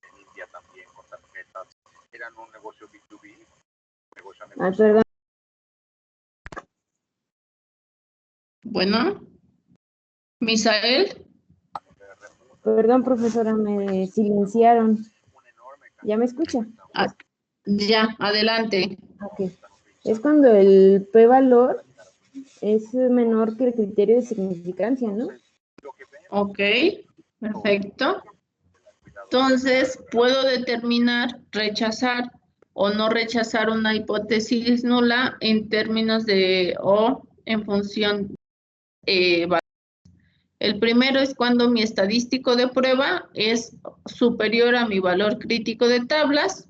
Speaker 13: en India también con tarjetas, eran un negocio B2B, un negocio a negocio.
Speaker 14: Perdón.
Speaker 1: Bueno, Misael.
Speaker 14: Perdón, profesora, me silenciaron. ¿Ya me escucha?
Speaker 1: Ya, adelante.
Speaker 14: Ok. Es cuando el p-valor es menor que el criterio de significancia, ¿no?
Speaker 1: Ok, perfecto. Entonces, puedo determinar, rechazar o no rechazar una hipótesis nula en términos de o en función el primero es cuando mi estadístico de prueba es superior a mi valor crítico de tablas,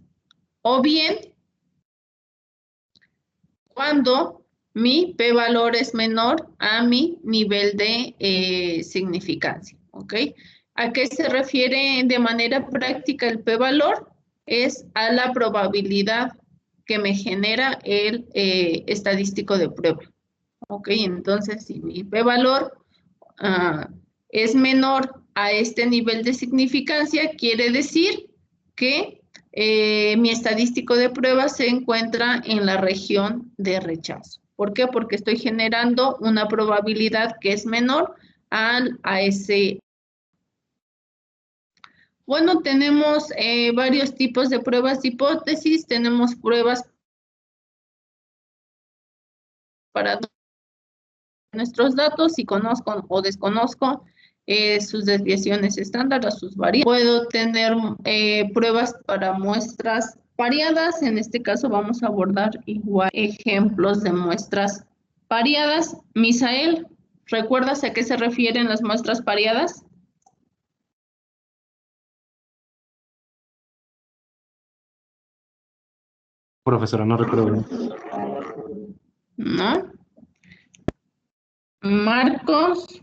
Speaker 1: o bien cuando mi p-valor es menor a mi nivel de significancia, ¿ok? ¿A qué se refiere de manera práctica el p-valor? Es a la probabilidad que me genera el estadístico de prueba, ¿ok? Entonces, si mi p-valor es menor a este nivel de significancia, quiere decir que mi estadístico de prueba se encuentra en la región de rechazo. ¿Por qué? Porque estoy generando una probabilidad que es menor a ese. Bueno, tenemos varios tipos de pruebas de hipótesis. Tenemos pruebas para nuestros datos, si conozco o desconozco sus desviaciones estándar o sus variables. Puedo tener pruebas para muestras pareadas. En este caso vamos a abordar igual ejemplos de muestras pareadas. Misael, ¿recuerdas a qué se refieren las muestras pareadas?
Speaker 15: Profesora, no recuerdo bien.
Speaker 1: ¿No? Marcos.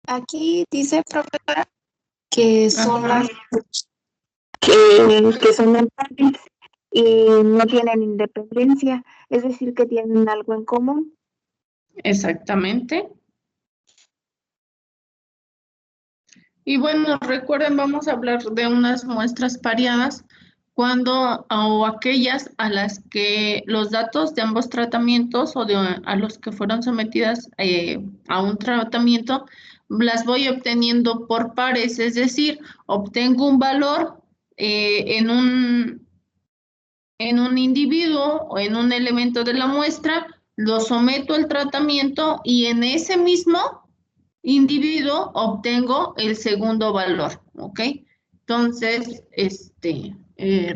Speaker 10: Aquí dice, profesora, que son las que son empates y no tienen independencia, es decir, que tienen algo en común.
Speaker 1: Exactamente. Y bueno, recuerden, vamos a hablar de unas muestras pareadas cuando o aquellas a las que los datos de ambos tratamientos o a los que fueron sometidas a un tratamiento, las voy obteniendo por pares, es decir, obtengo un valor en un individuo o en un elemento de la muestra, lo someto al tratamiento y en ese mismo individuo obtengo el segundo valor, ¿ok? Entonces,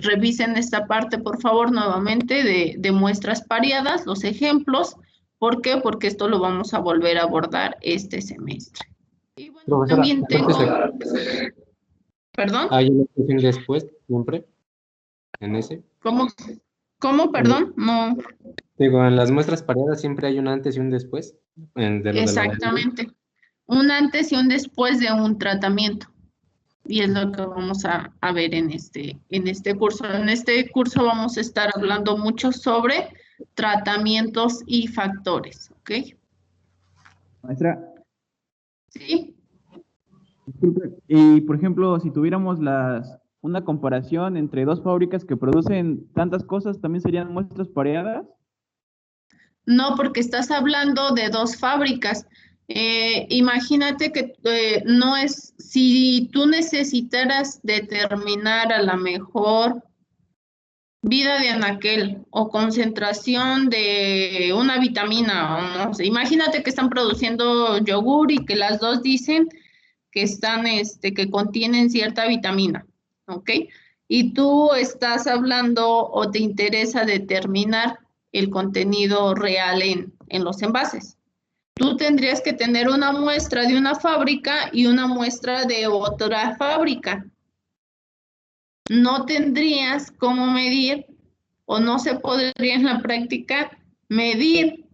Speaker 1: revisen esta parte, por favor, nuevamente de muestras pareadas, los ejemplos. ¿Por qué? Porque esto lo vamos a volver a abordar este semestre. Y bueno,
Speaker 15: Profesora,
Speaker 1: también tengo... ¿Perdón?
Speaker 15: ¿Hay una expresión después, siempre? ¿En ese?
Speaker 1: ¿Cómo, perdón? No.
Speaker 15: Digo, en las muestras pareadas siempre hay un antes y un después.
Speaker 1: Exactamente. Un antes y un después de un tratamiento. Y es lo que vamos a ver en este curso. En este curso vamos a estar hablando mucho sobre tratamientos y factores, ¿ok?
Speaker 16: Maestra.
Speaker 1: Sí.
Speaker 16: Disculpe, y por ejemplo, si tuviéramos una comparación entre dos fábricas que producen tantas cosas, ¿también serían muestras pareadas?
Speaker 1: No, porque estás hablando de dos fábricas. Imagínate que no es, si tú necesitaras determinar a la mejor vida de anaquel o concentración de una vitamina, o no sé, imagínate que están produciendo yogur y que las dos dicen que están, que contienen cierta vitamina, ¿ok? Y tú estás hablando o te interesa determinar el contenido real en los envases. Tú tendrías que tener una muestra de una fábrica y una muestra de otra fábrica. No tendrías cómo medir o no se podría en la práctica medir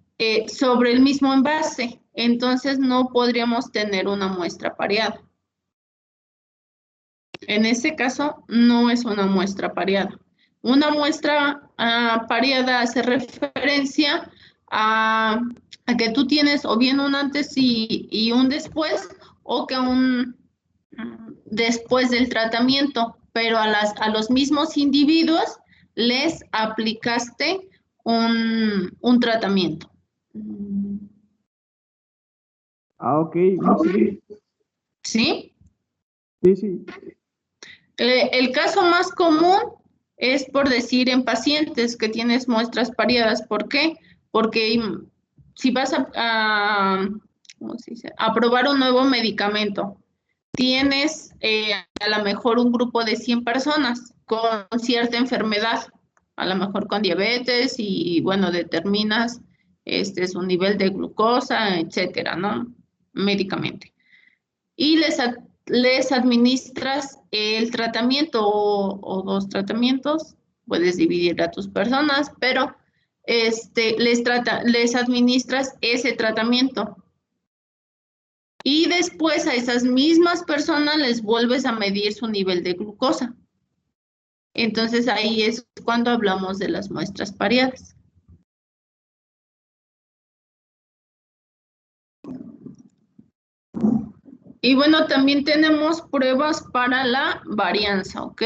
Speaker 1: sobre el mismo envase. Entonces no podríamos tener una muestra pareada. En ese caso no es una muestra pareada. Una muestra pareada hace referencia a que tú tienes o bien un antes y un después, o que un después del tratamiento, pero a los mismos individuos les aplicaste un tratamiento.
Speaker 16: Ok, sí.
Speaker 1: ¿Sí?
Speaker 16: Sí.
Speaker 1: El caso más común es por decir en pacientes que tienes muestras pareadas. ¿Por qué? Porque si vas ¿cómo se dice? A probar un nuevo medicamento, tienes a lo mejor un grupo de 100 personas con cierta enfermedad, a lo mejor con diabetes y bueno, determinas su nivel de glucosa, etcétera, ¿no? Médicamente. Y les administras el tratamiento o dos tratamientos, puedes dividir a tus personas, pero les administras ese tratamiento. Y después a esas mismas personas les vuelves a medir su nivel de glucosa. Entonces ahí es cuando hablamos de las muestras pareadas. Y bueno, también tenemos pruebas para la varianza, ¿ok?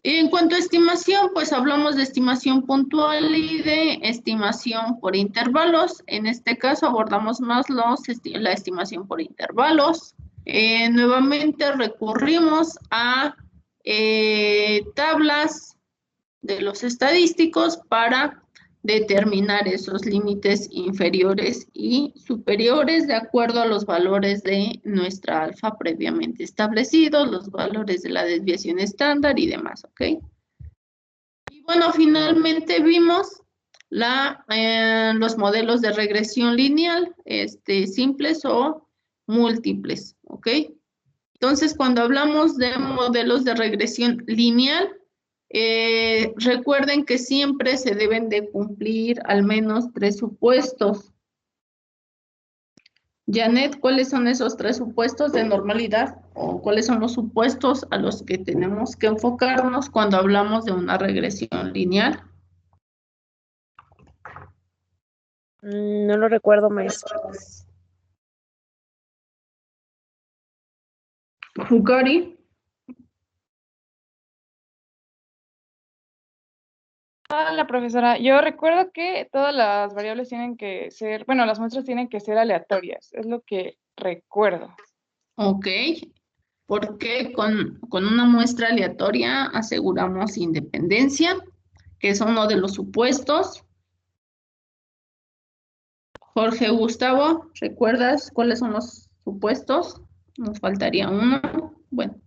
Speaker 1: En cuanto a estimación, pues hablamos de estimación puntual y de estimación por intervalos. En este caso abordamos más la estimación por intervalos. Nuevamente recurrimos a tablas de los estadísticos para determinar esos límites inferiores y superiores de acuerdo a los valores de nuestra alfa previamente establecidos, los valores de la desviación estándar y demás, ¿ok? Y bueno, finalmente vimos los modelos de regresión lineal, simples o múltiples, ¿ok? Entonces, cuando hablamos de modelos de regresión lineal, recuerden que siempre se deben de cumplir al menos 3 supuestos. Janet, ¿cuáles son esos 3 supuestos de normalidad? ¿O cuáles son los supuestos a los que tenemos que enfocarnos cuando hablamos de una regresión lineal?
Speaker 17: No lo recuerdo, maestra.
Speaker 1: Fugari.
Speaker 18: La profesora, yo recuerdo que todas las variables tienen que ser, bueno, las muestras tienen que ser aleatorias, es lo que recuerdo.
Speaker 1: Ok, porque con una muestra aleatoria aseguramos independencia, que es uno de los supuestos. Jorge Gustavo, ¿recuerdas cuáles son los supuestos? Nos faltaría uno. Bueno.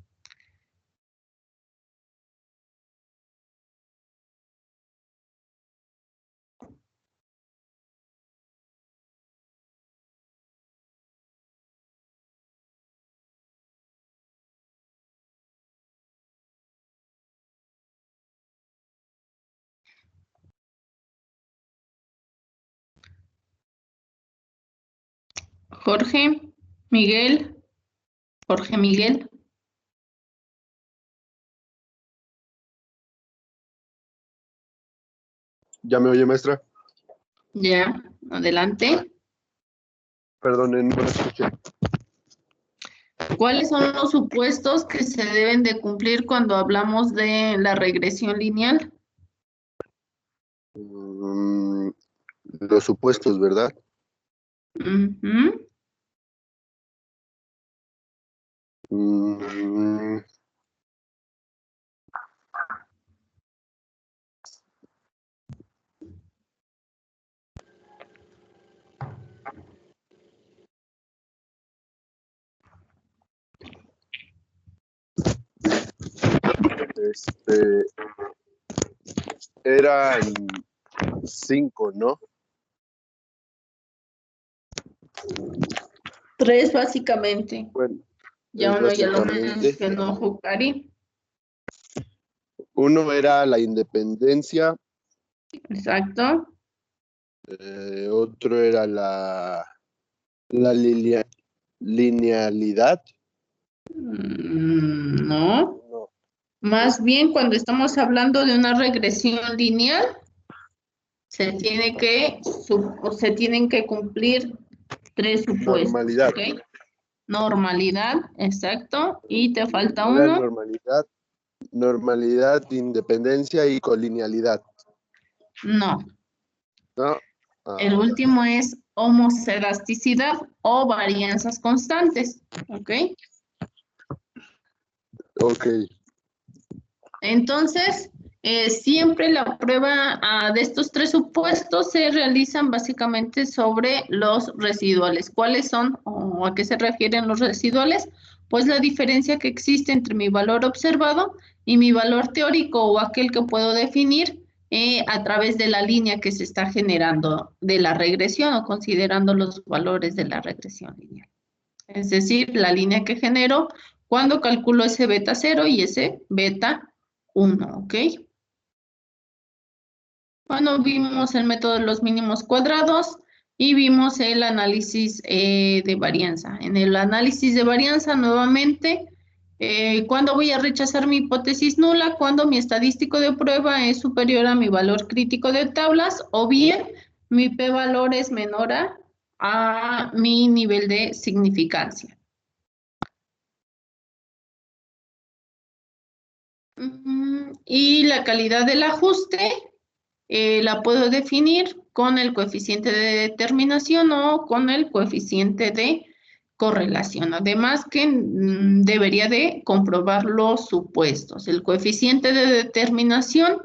Speaker 1: Jorge Miguel.
Speaker 19: ¿Ya me oye, maestra?
Speaker 1: Ya, adelante.
Speaker 19: Perdón, no la escuché.
Speaker 1: ¿Cuáles son los supuestos que se deben de cumplir cuando hablamos de la regresión lineal?
Speaker 19: Los supuestos, ¿verdad?
Speaker 1: Ujú.
Speaker 19: Mm, Eran 5, ¿no?
Speaker 1: 3 básicamente.
Speaker 19: Bueno,
Speaker 1: Ya
Speaker 19: es
Speaker 1: uno ya lo
Speaker 19: básicamente.
Speaker 1: mencionó Jukari.
Speaker 19: Uno era la independencia,
Speaker 1: Exacto.
Speaker 19: otro era la linealidad.
Speaker 1: No.
Speaker 19: No.
Speaker 1: Más bien cuando estamos hablando de una regresión lineal, se tienen que cumplir 3 supuestos.
Speaker 19: Normalidad.
Speaker 1: ¿Ok? Normalidad, exacto. Y te falta
Speaker 19: Era
Speaker 1: uno.
Speaker 19: normalidad, independencia y colinealidad.
Speaker 1: No.
Speaker 19: ¿No?
Speaker 1: El último es homoscedasticidad o varianzas constantes. ¿Ok?
Speaker 19: Ok.
Speaker 1: Entonces, siempre la prueba de estos 3 supuestos se realizan básicamente sobre los residuales. ¿Cuáles son o a qué se refieren los residuales? Pues la diferencia que existe entre mi valor observado y mi valor teórico o aquel que puedo definir a través de la línea que se está generando de la regresión o considerando los valores de la regresión lineal. Es decir, la línea que genero cuando calculo ese beta 0 y ese beta 1, ¿ok? Bueno, vimos el método de los mínimos cuadrados y vimos el análisis de varianza. En el análisis de varianza, nuevamente, ¿cuándo voy a rechazar mi hipótesis nula? Cuando mi estadístico de prueba es superior a mi valor crítico de tablas o bien mi p-valor es menor a mi nivel de significancia. Y la calidad del ajuste la puedo definir con el coeficiente de determinación o con el coeficiente de correlación. Además que debería de comprobar los supuestos. El coeficiente de determinación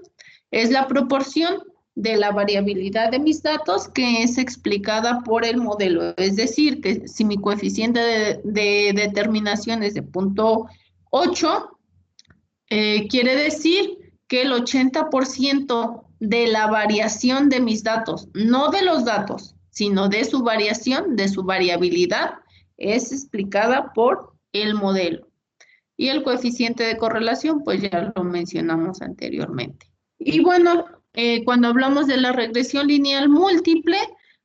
Speaker 1: es la proporción de la variabilidad de mis datos que es explicada por el modelo. Es decir, que si mi coeficiente de determinación es de 0.8, quiere decir que el 80% de la variación de mis datos, no de los datos, sino de su variación, de su variabilidad, es explicada por el modelo. Y el coeficiente de correlación, pues ya lo mencionamos anteriormente. Y bueno, cuando hablamos de la regresión lineal múltiple,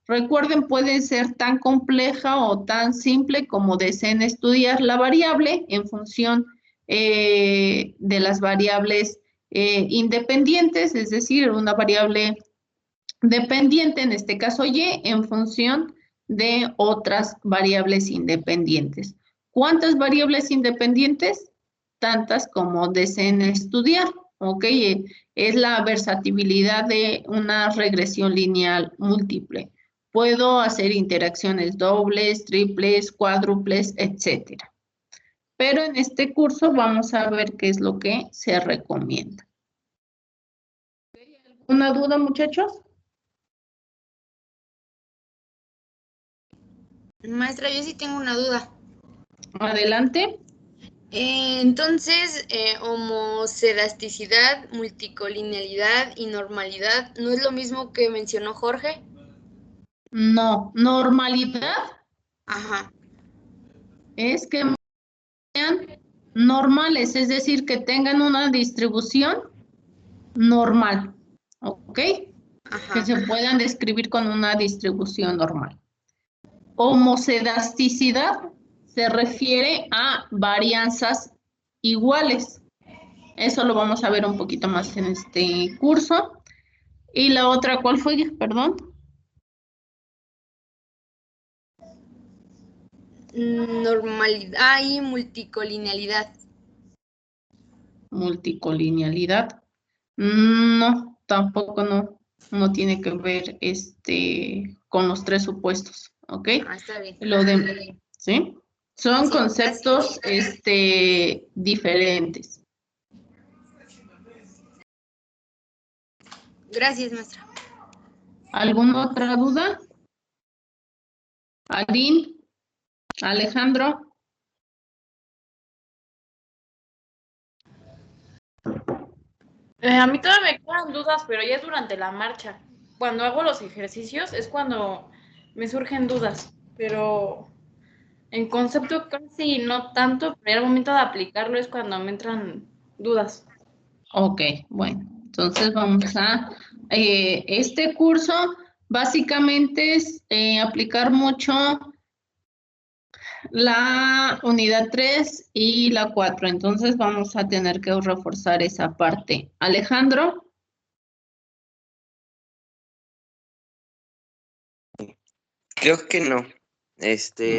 Speaker 1: recuerden, puede ser tan compleja o tan simple como deseen estudiar la variable en función de las variables independientes, es decir, una variable dependiente, en este caso Y, en función de otras variables independientes. ¿Cuántas variables independientes? Tantas como deseen estudiar, ¿ok? Es la versatilidad de una regresión lineal múltiple. Puedo hacer interacciones dobles, triples, cuádruples, etcétera. Pero en este curso vamos a ver qué es lo que se recomienda. ¿Alguna duda, muchachos?
Speaker 4: Maestra, yo sí tengo una duda.
Speaker 1: Adelante.
Speaker 4: Entonces, homoscedasticidad, multicolinealidad y normalidad, ¿no es lo mismo que mencionó Jorge?
Speaker 1: No, normalidad.
Speaker 4: Ajá.
Speaker 1: Es que sean normales, es decir, que tengan una distribución normal, ¿ok?
Speaker 4: Ajá.
Speaker 1: Que se puedan describir con una distribución normal. Homocedasticidad se refiere a varianzas iguales. Eso lo vamos a ver un poquito más en este curso. ¿Y la otra cuál fue? Perdón.
Speaker 4: Normalidad y multicolinealidad.
Speaker 1: Multicolinealidad. No, tampoco no tiene que ver con los 3 supuestos. ¿ok?
Speaker 4: Está bien.
Speaker 1: ¿Sí? Son
Speaker 4: Sí,
Speaker 1: conceptos diferentes.
Speaker 4: Gracias, maestra.
Speaker 1: ¿Alguna otra duda? Aline, Alejandro.
Speaker 20: A mí todavía me quedan dudas, pero ya es durante la marcha. Cuando hago los ejercicios es cuando me surgen dudas, pero en concepto casi no tanto, pero al momento de aplicarlo es cuando me entran dudas.
Speaker 1: Ok, bueno, entonces vamos a... este curso básicamente es aplicar mucho la unidad 3 y la 4, entonces vamos a tener que reforzar esa parte. Alejandro.
Speaker 21: Creo que no.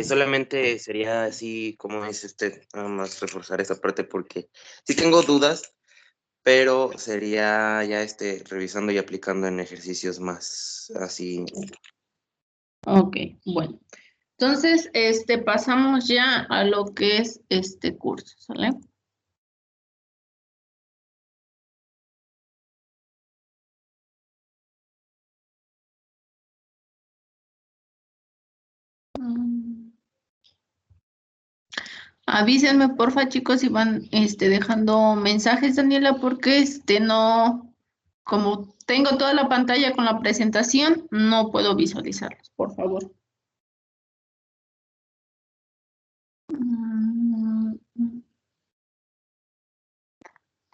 Speaker 21: Solamente sería así como es nada más reforzar esa parte porque sí tengo dudas, pero sería ya revisando y aplicando en ejercicios más así.
Speaker 1: Ok, bueno. Entonces, pasamos ya a lo que es este curso, ¿sale? Avísenme, porfa, chicos, si van dejando mensajes, Daniela, porque no, como tengo toda la pantalla con la presentación, no puedo visualizarlos, por favor.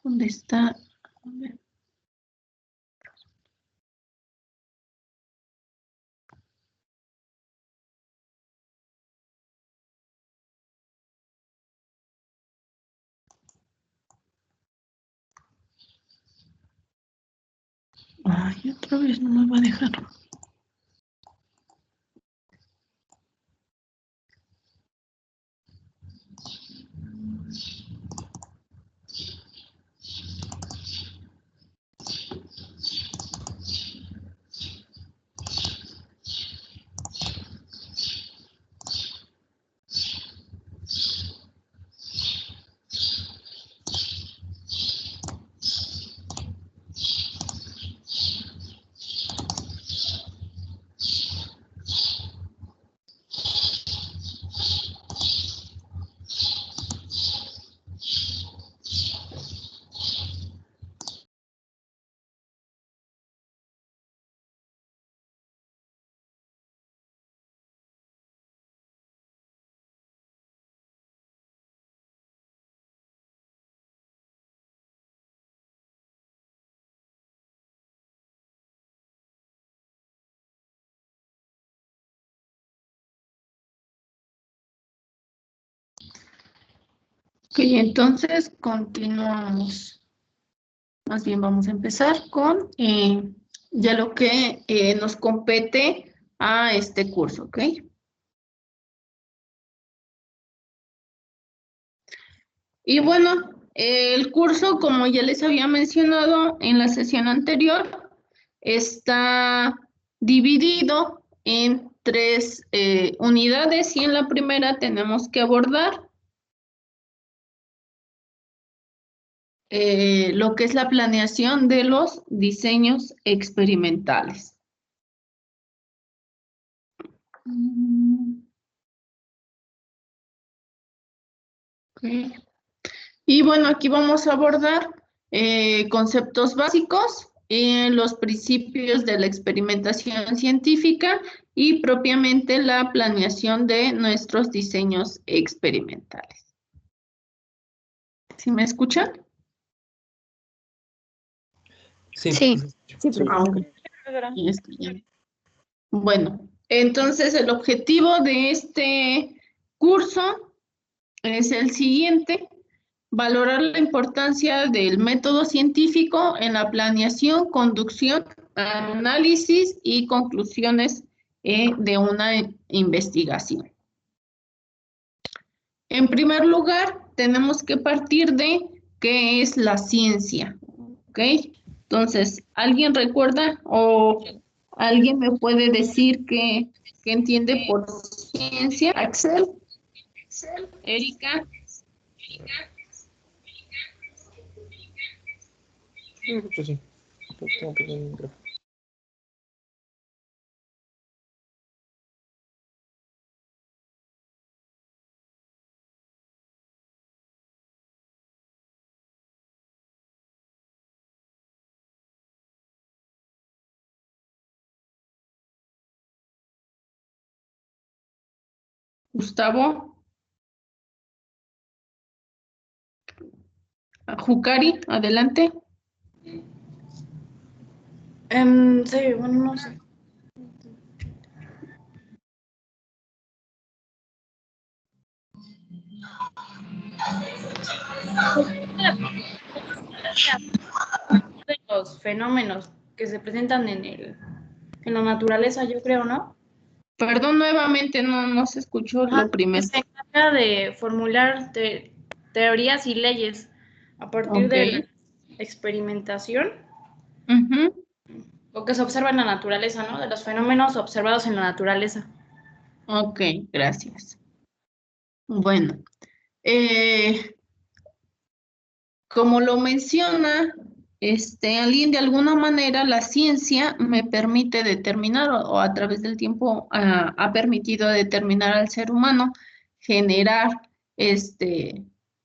Speaker 1: ¿Dónde está? A ver. Ay, otra vez no me va a dejar. Ok, entonces continuamos. Más bien vamos a empezar con ya lo que nos compete a este curso, ¿ok? Y bueno, el curso, como ya les había mencionado en la sesión anterior, está dividido en 3 unidades y en la primera tenemos que abordar lo que es la planeación de los diseños experimentales. Okay. Y bueno, aquí vamos a abordar conceptos básicos, los principios de la experimentación científica y propiamente la planeación de nuestros diseños experimentales. ¿Sí me escuchan?
Speaker 15: Sí.
Speaker 1: Sí.
Speaker 15: Sí.
Speaker 1: Bueno, entonces el objetivo de este curso es el siguiente: valorar la importancia del método científico en la planeación, conducción, análisis y conclusiones de una investigación. En primer lugar, tenemos que partir de qué es la ciencia, ¿ok? Entonces, ¿alguien recuerda o alguien me puede decir qué ¿Qué entiende por ciencia? Axel, Erika.
Speaker 7: Pues sí. Tengo que poner un micrófono.
Speaker 1: Gustavo. Jukari, adelante.
Speaker 20: Sí, bueno, no sé. De los fenómenos que se presentan en la naturaleza, yo creo, ¿no?
Speaker 1: Perdón, nuevamente no se escuchó lo primero.
Speaker 20: Se encarga de formular teorías y leyes a partir de la experimentación, lo que se observa en la naturaleza, ¿no? De los fenómenos observados en la naturaleza.
Speaker 1: Ok, gracias. Bueno, como lo menciona alguien, de alguna manera la ciencia me permite determinar o a través del tiempo ha permitido determinar al ser humano, generar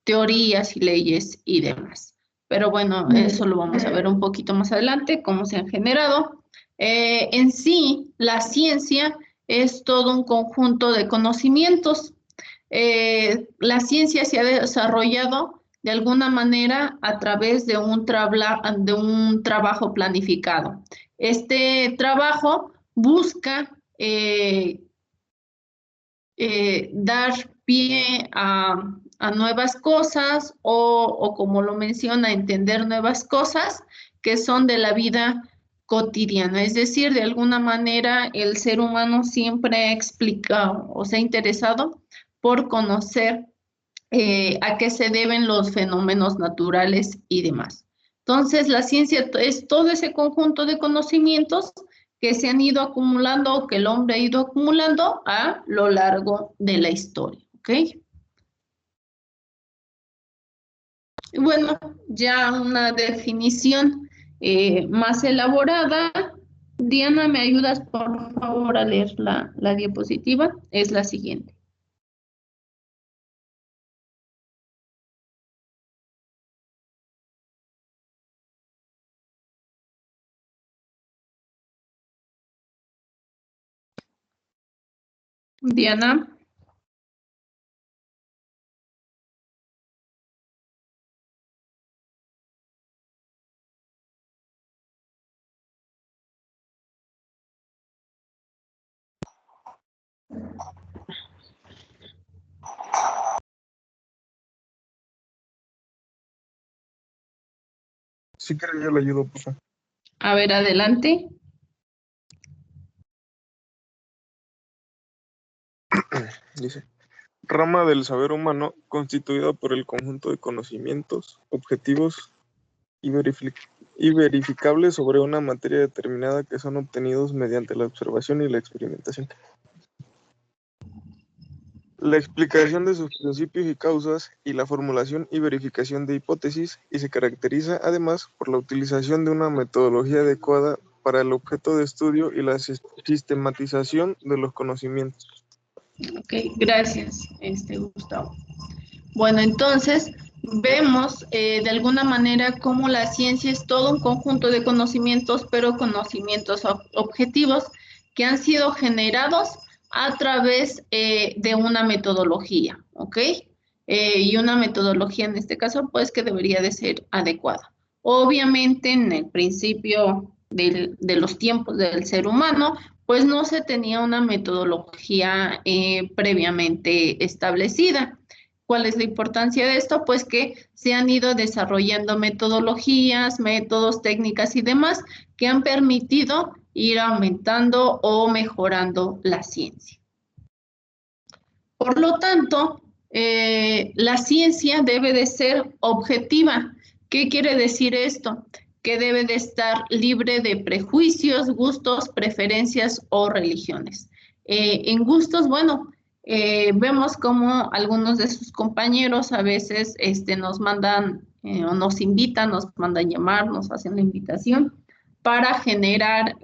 Speaker 1: teorías y leyes y demás. Pero bueno, eso lo vamos a ver un poquito más adelante, cómo se han generado. En sí, la ciencia es todo un conjunto de conocimientos. La ciencia se ha desarrollado de alguna manera a través de un trabajo planificado. Este trabajo busca dar pie a nuevas cosas o como lo menciona, entender nuevas cosas que son de la vida cotidiana. Es decir, de alguna manera el ser humano siempre ha explicado o se ha interesado por conocer a qué se deben los fenómenos naturales y demás. Entonces, la ciencia es todo ese conjunto de conocimientos que se han ido acumulando o que el hombre ha ido acumulando a lo largo de la historia, ¿ok? Y bueno, ya una definición más elaborada. Diana, ¿me ayudas por favor a leer la diapositiva? Es la siguiente. Diana.
Speaker 3: Si quiere yo le ayudo, por favor.
Speaker 1: A ver, adelante.
Speaker 3: Dice, rama del saber humano constituida por el conjunto de conocimientos, objetivos y verificables sobre una materia determinada que son obtenidos mediante la observación y la experimentación. La explicación de sus principios y causas y la formulación y verificación de hipótesis, y se caracteriza además por la utilización de una metodología adecuada para el objeto de estudio y la sistematización de los conocimientos.
Speaker 1: Ok, gracias, Gustavo. Bueno, entonces vemos de alguna manera cómo la ciencia es todo un conjunto de conocimientos, pero conocimientos objetivos que han sido generados a través de una metodología, ¿ok? Y una metodología en este caso, pues que debería de ser adecuada. Obviamente en el principio de los tiempos del ser humano, pues no se tenía una metodología previamente establecida. ¿Cuál es la importancia de esto? Pues que se han ido desarrollando metodologías, métodos, técnicas y demás que han permitido ir aumentando o mejorando la ciencia. Por lo tanto, la ciencia debe de ser objetiva. ¿Qué quiere decir esto? Que debe de estar libre de prejuicios, gustos, preferencias o religiones. En gustos, bueno, vemos como algunos de sus compañeros a veces nos mandan o nos invitan, nos mandan llamar, nos hacen la invitación para generar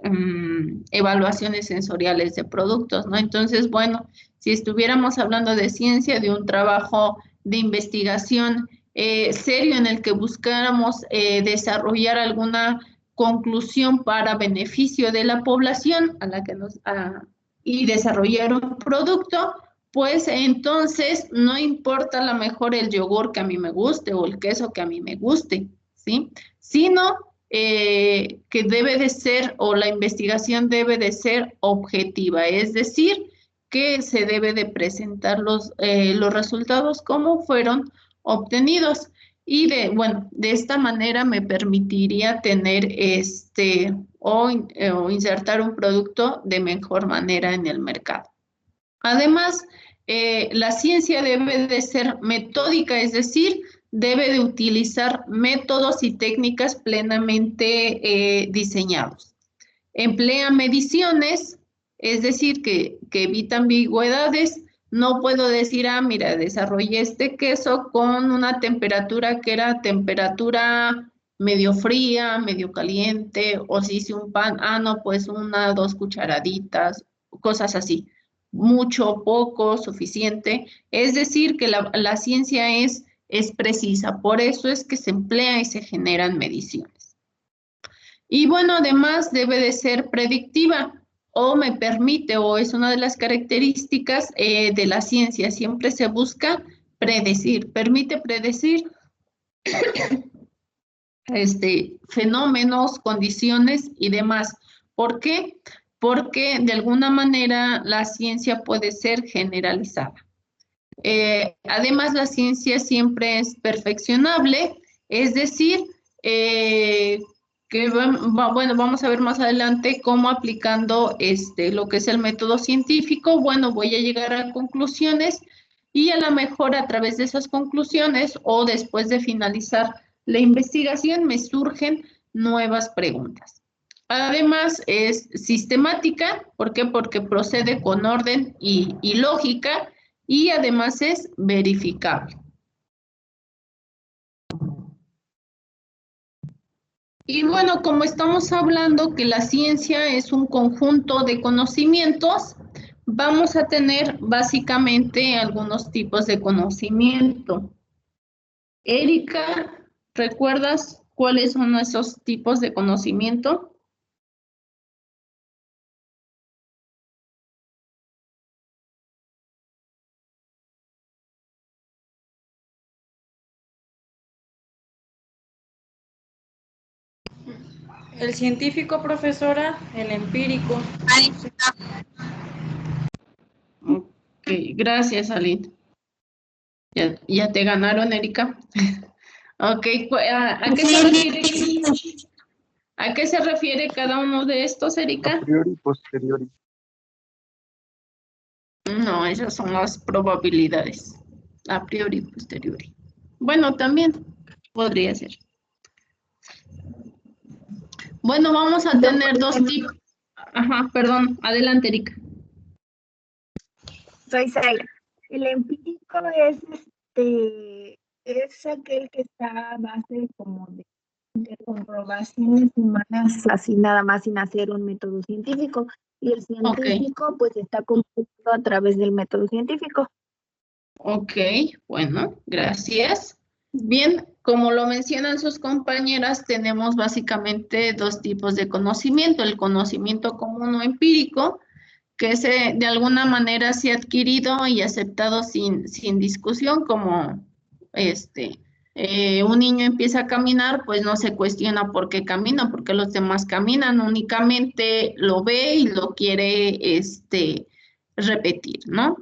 Speaker 1: evaluaciones sensoriales de productos, ¿no? Entonces, bueno, si estuviéramos hablando de ciencia, de un trabajo de investigación serio en el que buscáramos desarrollar alguna conclusión para beneficio de la población a la que y desarrollar un producto, pues entonces no importa a lo mejor el yogur que a mí me guste o el queso que a mí me guste, ¿sí? Sino que debe de ser, o la investigación debe de ser objetiva, es decir, que se debe de presentar los resultados como fueron obtenidos. Y de esta manera me permitiría tener o insertar un producto de mejor manera en el mercado. Además, la ciencia debe de ser metódica, es decir, debe de utilizar métodos y técnicas plenamente diseñados. Emplea mediciones, es decir, que evita ambigüedades. No puedo decir, mira, desarrollé este queso con una temperatura que era temperatura medio fría, medio caliente, o si hice un pan, no, pues 1, 2 cucharaditas, cosas así. Mucho, poco, suficiente. Es decir, que la ciencia es precisa, por eso es que se emplea y se generan mediciones. Y bueno, además debe de ser predictiva, o me permite, o es una de las características de la ciencia, siempre se busca predecir, permite predecir fenómenos, condiciones y demás. ¿Por qué? Porque de alguna manera la ciencia puede ser generalizada. Además, la ciencia siempre es perfeccionable, es decir, bueno, vamos a ver más adelante cómo aplicando lo que es el método científico, bueno, voy a llegar a conclusiones y a lo mejor a través de esas conclusiones o después de finalizar la investigación me surgen nuevas preguntas. Además, es sistemática, ¿por qué? Porque procede con orden y lógica, y además es verificable. Y bueno, como estamos hablando que la ciencia es un conjunto de conocimientos, vamos a tener básicamente algunos tipos de conocimiento. Erika, ¿recuerdas cuáles son esos tipos de conocimiento?
Speaker 20: El científico, profesora, el empírico.
Speaker 1: Ok, gracias, Aline. Ya te ganaron, Erika. Ok, ¿a qué se refiere cada uno de estos, Erika?
Speaker 3: A priori y posteriori.
Speaker 1: No, esas son las probabilidades. A priori y posteriori. Bueno, también podría ser. Bueno, vamos a tener dos tipos. Ajá, perdón. Adelante, Erika.
Speaker 10: Soy Zaira. El empírico es aquel que está a base como de comprobaciones humanas, así nada más sin hacer un método científico. Y el científico, pues, está comprobado a través del método científico.
Speaker 1: Ok, bueno, gracias. Bien, como lo mencionan sus compañeras, tenemos básicamente dos tipos de conocimiento. El conocimiento común o empírico, que de alguna manera se ha adquirido y aceptado sin discusión, como un niño empieza a caminar, pues no se cuestiona por qué camina, porque los demás caminan, únicamente lo ve y lo quiere repetir, ¿no?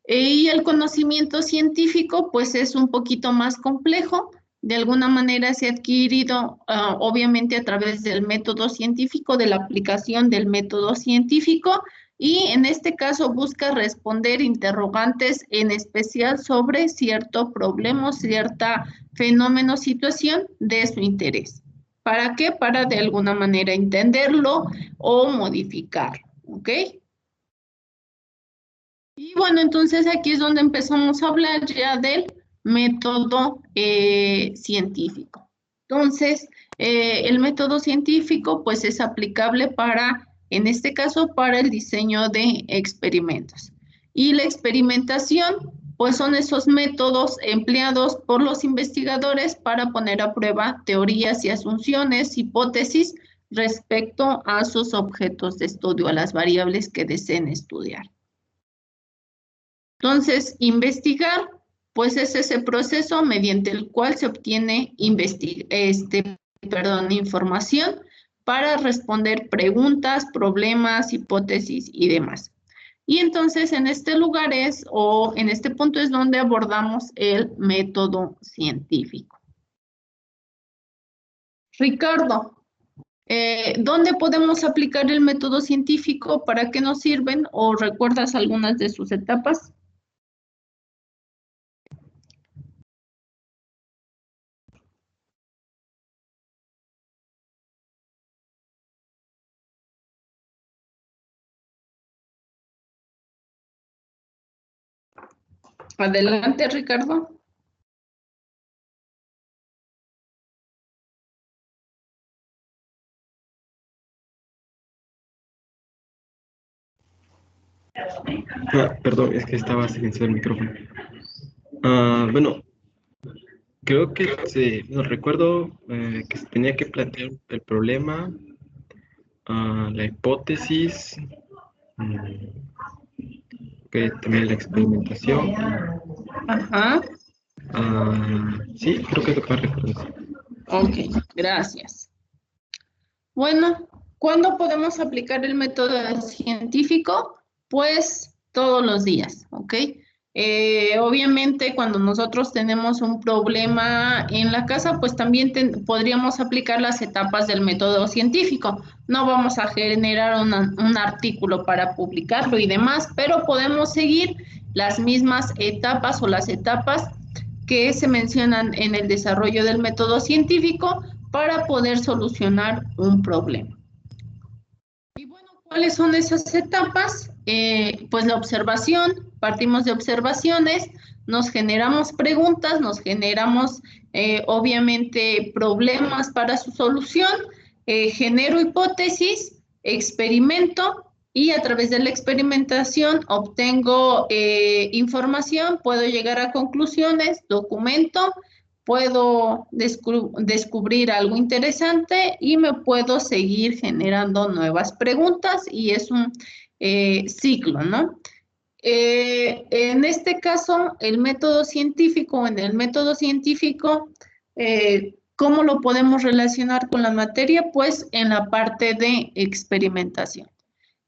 Speaker 1: Y el conocimiento científico, pues es un poquito más complejo. De alguna manera se ha adquirido, obviamente, a través del método científico, de la aplicación del método científico, y en este caso busca responder interrogantes en especial sobre cierto problema, cierta fenómeno, situación de su interés. ¿Para qué? Para de alguna manera entenderlo o modificarlo, ¿ok? Y bueno, entonces aquí es donde empezamos a hablar ya del método científico. Entonces, el método científico pues es aplicable para, en este caso, para el diseño de experimentos. Y la experimentación pues son esos métodos empleados por los investigadores para poner a prueba teorías y asunciones, hipótesis respecto a sus objetos de estudio, a las variables que deseen estudiar. Entonces, investigar, pues es ese proceso mediante el cual se obtiene información para responder preguntas, problemas, hipótesis y demás. Y entonces en este lugar en este punto es donde abordamos el método científico. Ricardo, ¿dónde podemos aplicar el método científico? ¿Para qué nos sirven? ¿O recuerdas algunas de sus etapas? Adelante, Ricardo.
Speaker 5: Perdón, es que estaba silenciado el micrófono. Bueno, creo que recuerdo que se tenía que plantear el problema, la hipótesis, que también la experimentación.
Speaker 1: Ajá.
Speaker 5: Sí, creo que es lo que más recuerdo.
Speaker 1: Ok, gracias. Bueno, ¿cuándo podemos aplicar el método científico? Pues todos los días, ¿ok? Obviamente cuando nosotros tenemos un problema en la casa, pues también podríamos aplicar las etapas del método científico. No vamos a generar un artículo para publicarlo y demás, pero podemos seguir las mismas etapas o las etapas que se mencionan en el desarrollo del método científico para poder solucionar un problema. Y bueno, ¿cuáles son esas etapas? Pues la observación, partimos de observaciones, nos generamos preguntas, nos generamos obviamente problemas para su solución, genero hipótesis, experimento y a través de la experimentación obtengo información, puedo llegar a conclusiones, documento, puedo descubrir algo interesante y me puedo seguir generando nuevas preguntas y es un ciclo, ¿no? En este caso, en el método científico, ¿cómo lo podemos relacionar con la materia? Pues en la parte de experimentación.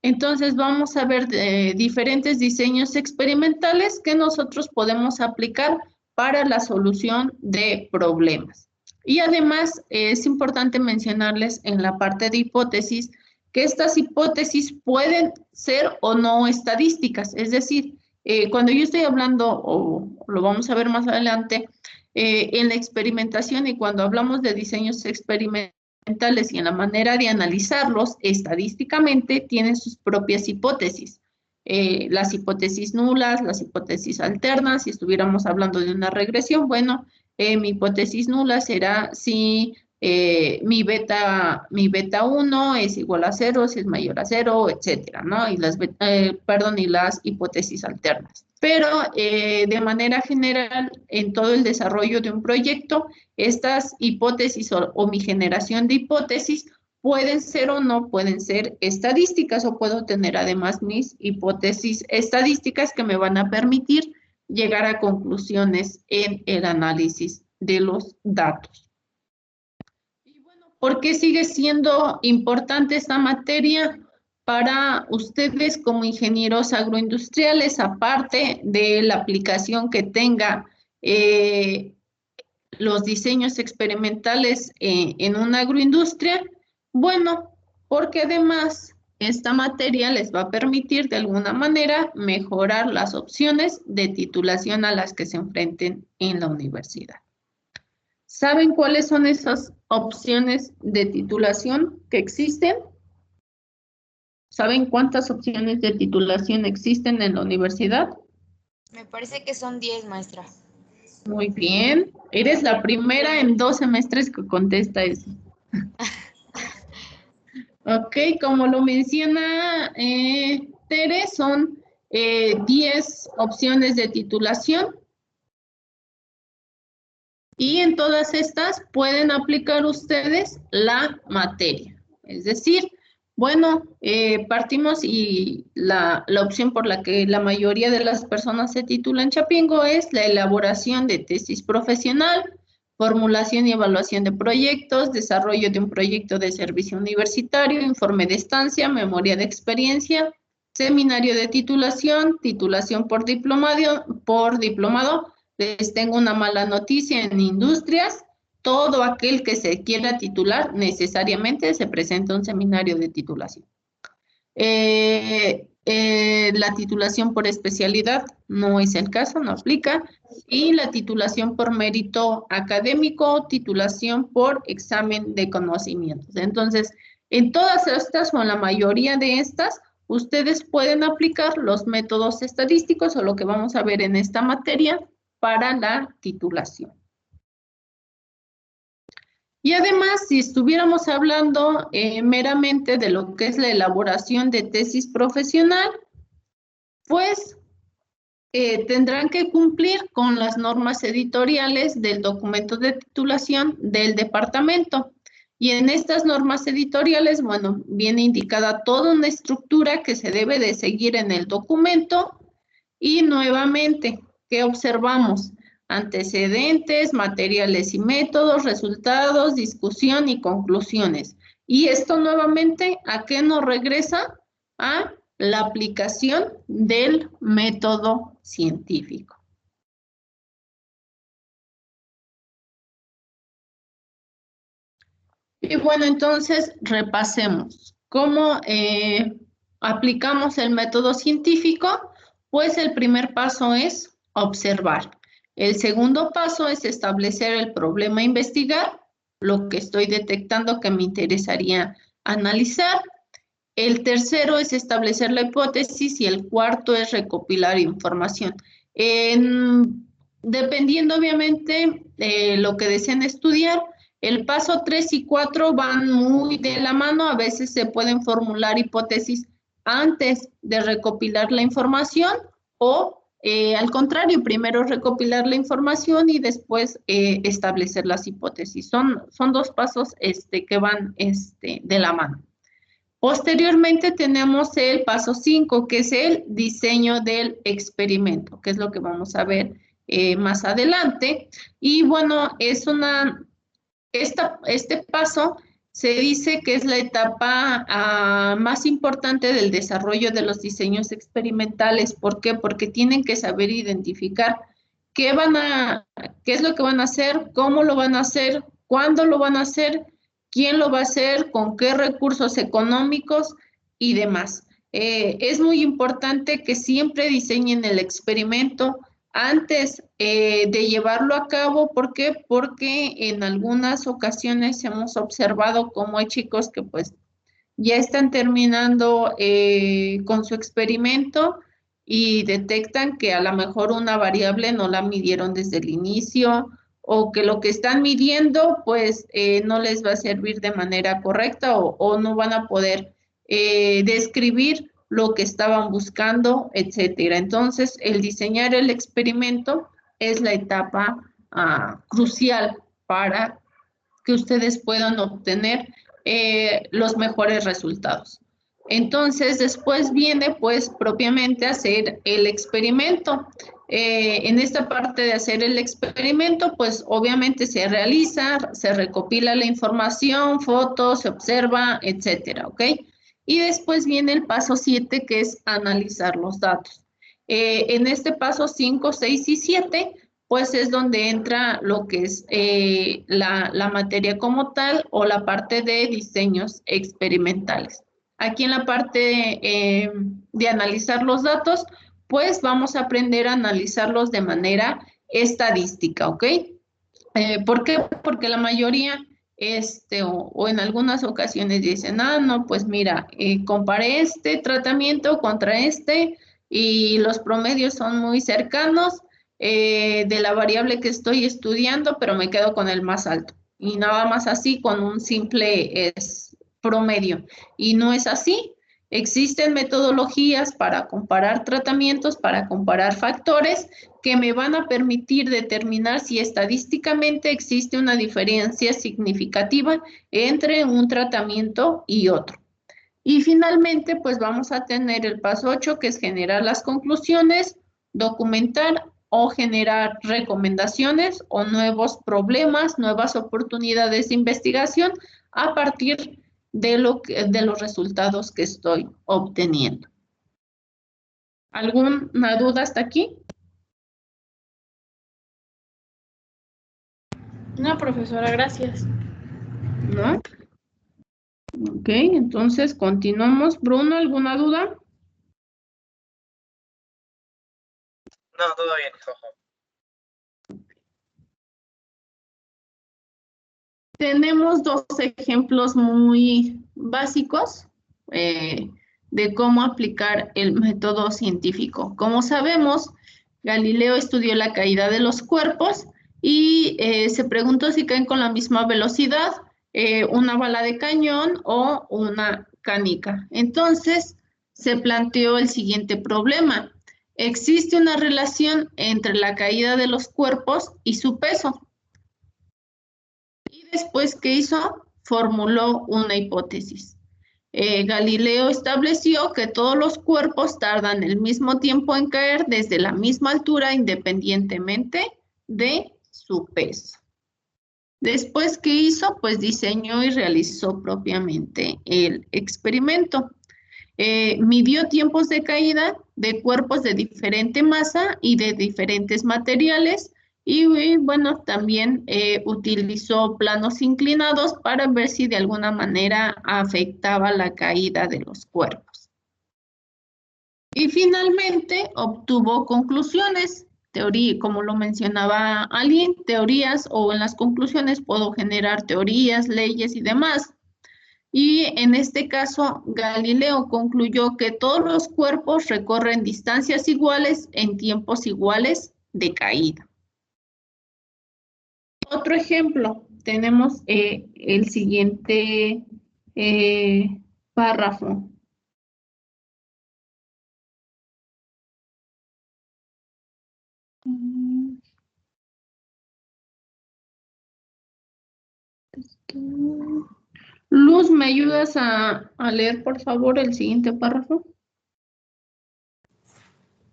Speaker 1: Entonces vamos a ver diferentes diseños experimentales que nosotros podemos aplicar para la solución de problemas. Y además es importante mencionarles en la parte de hipótesis que estas hipótesis pueden ser o no estadísticas. Es decir, cuando yo estoy hablando, o lo vamos a ver más adelante, en la experimentación y cuando hablamos de diseños experimentales, y en la manera de analizarlos estadísticamente tienen sus propias hipótesis. Las hipótesis nulas, las hipótesis alternas, si estuviéramos hablando de una regresión, bueno, mi hipótesis nula será si mi beta 1 es igual a 0, si es mayor a 0, etcétera, ¿no? Y las hipótesis alternas. Pero de manera general, en todo el desarrollo de un proyecto, estas hipótesis o mi generación de hipótesis pueden ser o no pueden ser estadísticas o puedo tener además mis hipótesis estadísticas que me van a permitir llegar a conclusiones en el análisis de los datos. Y bueno, ¿por qué sigue siendo importante esta materia para ustedes como ingenieros agroindustriales, aparte de la aplicación que tenga los diseños experimentales en una agroindustria? Bueno, porque además esta materia les va a permitir de alguna manera mejorar las opciones de titulación a las que se enfrenten en la universidad. ¿Saben cuáles son esas opciones de titulación que existen? ¿Saben cuántas opciones de titulación existen en la universidad?
Speaker 4: Me parece que son 10, maestra.
Speaker 1: Muy bien. Eres la primera en 2 semestres que contesta eso. Ok, como lo menciona Tere, son 10 opciones de titulación. Y en todas estas pueden aplicar ustedes la materia. Es decir, bueno, partimos y la opción por la que la mayoría de las personas se titulan Chapingo es la elaboración de tesis profesional, formulación y evaluación de proyectos, desarrollo de un proyecto de servicio universitario, informe de estancia, memoria de experiencia, seminario de titulación, titulación por diplomado. Les tengo una mala noticia en industrias. Todo aquel que se quiera titular necesariamente se presenta a un seminario de titulación. La titulación por especialidad no es el caso, no aplica. Y la titulación por mérito académico, titulación por examen de conocimientos. Entonces, en todas estas o en la mayoría de estas, ustedes pueden aplicar los métodos estadísticos o lo que vamos a ver en esta materia para la titulación. Y además, si estuviéramos hablando meramente de lo que es la elaboración de tesis profesional, pues tendrán que cumplir con las normas editoriales del documento de titulación del departamento. Y en estas normas editoriales, bueno, viene indicada toda una estructura que se debe de seguir en el documento. Y nuevamente, ¿qué observamos? Antecedentes, materiales y métodos, resultados, discusión y conclusiones. Y esto nuevamente, ¿a qué nos regresa? A la aplicación del método científico. Y bueno, entonces repasemos. ¿Cómo aplicamos el método científico? Pues el primer paso es observar. El segundo paso es establecer el problema a investigar, lo que estoy detectando que me interesaría analizar. El tercero es establecer la hipótesis y el cuarto es recopilar información. Dependiendo obviamente de lo que deseen estudiar, el paso 3 y 4 van muy de la mano. A veces se pueden formular hipótesis antes de recopilar la información o al contrario, primero recopilar la información y después establecer las hipótesis. Son dos pasos que van de la mano. Posteriormente tenemos el paso 5, que es el diseño del experimento, que es lo que vamos a ver más adelante. Y bueno, este paso se dice que es la etapa más importante del desarrollo de los diseños experimentales. ¿Por qué? Porque tienen que saber identificar qué es lo que van a hacer, cómo lo van a hacer, cuándo lo van a hacer, quién lo va a hacer, con qué recursos económicos y demás. Es muy importante que siempre diseñen el experimento antes de llevarlo a cabo. ¿Por qué? Porque en algunas ocasiones hemos observado cómo hay chicos que pues ya están terminando con su experimento y detectan que a lo mejor una variable no la midieron desde el inicio o que lo que están midiendo pues no les va a servir de manera correcta o no van a poder describir lo que estaban buscando, etcétera. Entonces, el diseñar el experimento es la etapa crucial para que ustedes puedan obtener los mejores resultados. Entonces, después viene, pues, propiamente hacer el experimento. En esta parte de hacer el experimento, pues, obviamente se realiza, se recopila la información, fotos, se observa, etcétera, ¿ok? Y después viene el paso 7, que es analizar los datos. En este paso 5, 6 y 7, pues es donde entra lo que es la materia como tal o la parte de diseños experimentales. Aquí en la parte de analizar los datos, pues vamos a aprender a analizarlos de manera estadística, ¿ok? ¿Por qué? Porque la mayoría o en algunas ocasiones dicen, no, pues mira, comparé este tratamiento contra este y los promedios son muy cercanos de la variable que estoy estudiando, pero me quedo con el más alto. Y nada más así con un simple promedio. Y no es así. Existen metodologías para comparar tratamientos, para comparar factores que me van a permitir determinar si estadísticamente existe una diferencia significativa entre un tratamiento y otro. Y finalmente, pues vamos a tener el paso 8, que es generar las conclusiones, documentar o generar recomendaciones o nuevos problemas, nuevas oportunidades de investigación a partir de los resultados que estoy obteniendo. ¿Alguna duda hasta aquí?
Speaker 20: No, profesora, gracias.
Speaker 1: ¿No? Ok, entonces continuamos. Bruno, ¿alguna duda?
Speaker 6: No, todo bien, Jojo.
Speaker 1: Tenemos dos ejemplos muy básicos de cómo aplicar el método científico. Como sabemos, Galileo estudió la caída de los cuerpos y se preguntó si caen con la misma velocidad una bala de cañón o una canica. Entonces, se planteó el siguiente problema. Existe una relación entre la caída de los cuerpos y su peso. Y después, ¿qué hizo? Formuló una hipótesis. Galileo estableció que todos los cuerpos tardan el mismo tiempo en caer desde la misma altura independientemente de su peso. Después, ¿qué hizo? Pues diseñó y realizó propiamente el experimento. Midió tiempos de caída de cuerpos de diferente masa y de diferentes materiales y bueno, también utilizó planos inclinados para ver si de alguna manera afectaba la caída de los cuerpos. Y finalmente obtuvo conclusiones. Teoría, como lo mencionaba alguien, teorías o en las conclusiones puedo generar teorías, leyes y demás. Y en este caso, Galileo concluyó que todos los cuerpos recorren distancias iguales en tiempos iguales de caída. Otro ejemplo, tenemos el siguiente párrafo. Luz, ¿me ayudas a leer, por favor, el siguiente párrafo?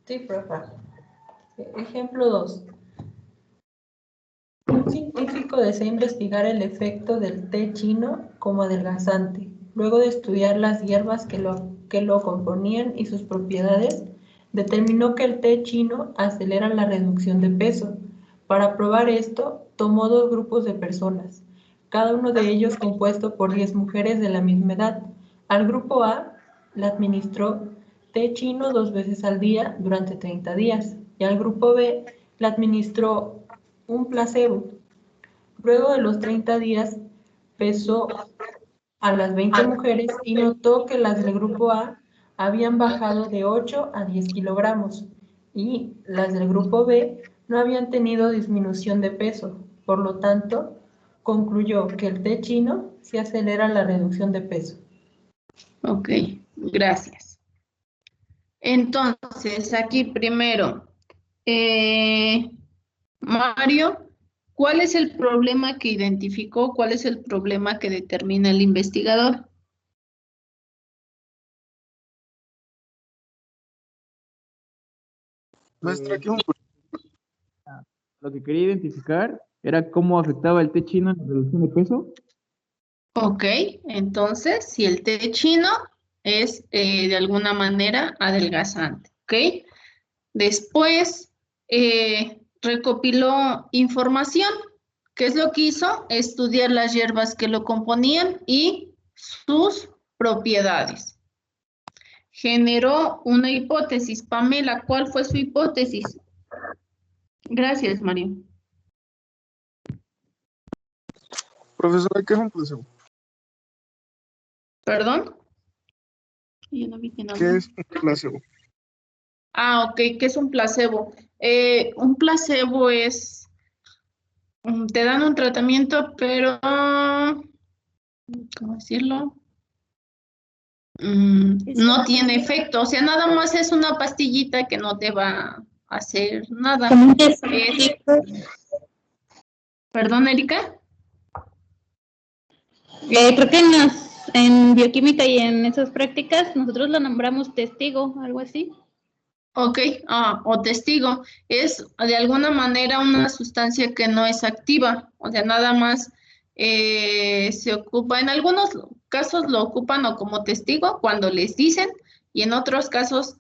Speaker 9: Sí, profe. Ejemplo 2. Un científico desea investigar el efecto del té chino como adelgazante. Luego de estudiar las hierbas que lo componían y sus propiedades, determinó que el té chino acelera la reducción de peso. Para probar esto, tomó 2 grupos de personas, cada uno de ellos compuesto por 10 mujeres de la misma edad. Al grupo A le administró té chino 2 veces al día durante 30 días y al grupo B le administró un placebo. Luego de los 30 días pesó a las 20 mujeres y notó que las del grupo A habían bajado de 8 a 10 kilogramos y las del grupo B no habían tenido disminución de peso. Por lo tanto, concluyó que el té chino sí acelera la reducción de peso.
Speaker 1: Ok, gracias. Entonces, aquí primero, Mario, ¿cuál es el problema que identificó? ¿Cuál es el problema que determina el investigador?
Speaker 3: Maestra, ¿qué?
Speaker 16: Lo que quería identificar era cómo afectaba el té chino en la reducción de peso.
Speaker 1: Ok, entonces, si el té chino es de alguna manera adelgazante, ¿ok? Después, recopiló información. ¿Qué es lo que hizo? Estudiar las hierbas que lo componían y sus propiedades. Generó una hipótesis. Pamela, ¿cuál fue su hipótesis? Gracias, Mario.
Speaker 3: Profesora, ¿qué es un placebo?
Speaker 1: ¿Perdón? Yo no vi que no.
Speaker 3: ¿Qué es un placebo?
Speaker 1: Ah, ok, ¿qué es un placebo? Un placebo es, te dan un tratamiento, pero, ¿cómo decirlo? No tiene efecto, o sea, nada más es una pastillita que no te va a hacer nada. ¿Perdón, Erika?
Speaker 11: Creo que en bioquímica y en esas prácticas nosotros lo nombramos testigo, algo así.
Speaker 1: Ok, o testigo, es de alguna manera una sustancia que no es activa, o sea, nada más se ocupa, en algunos casos lo ocupan o como testigo cuando les dicen, y en otros casos,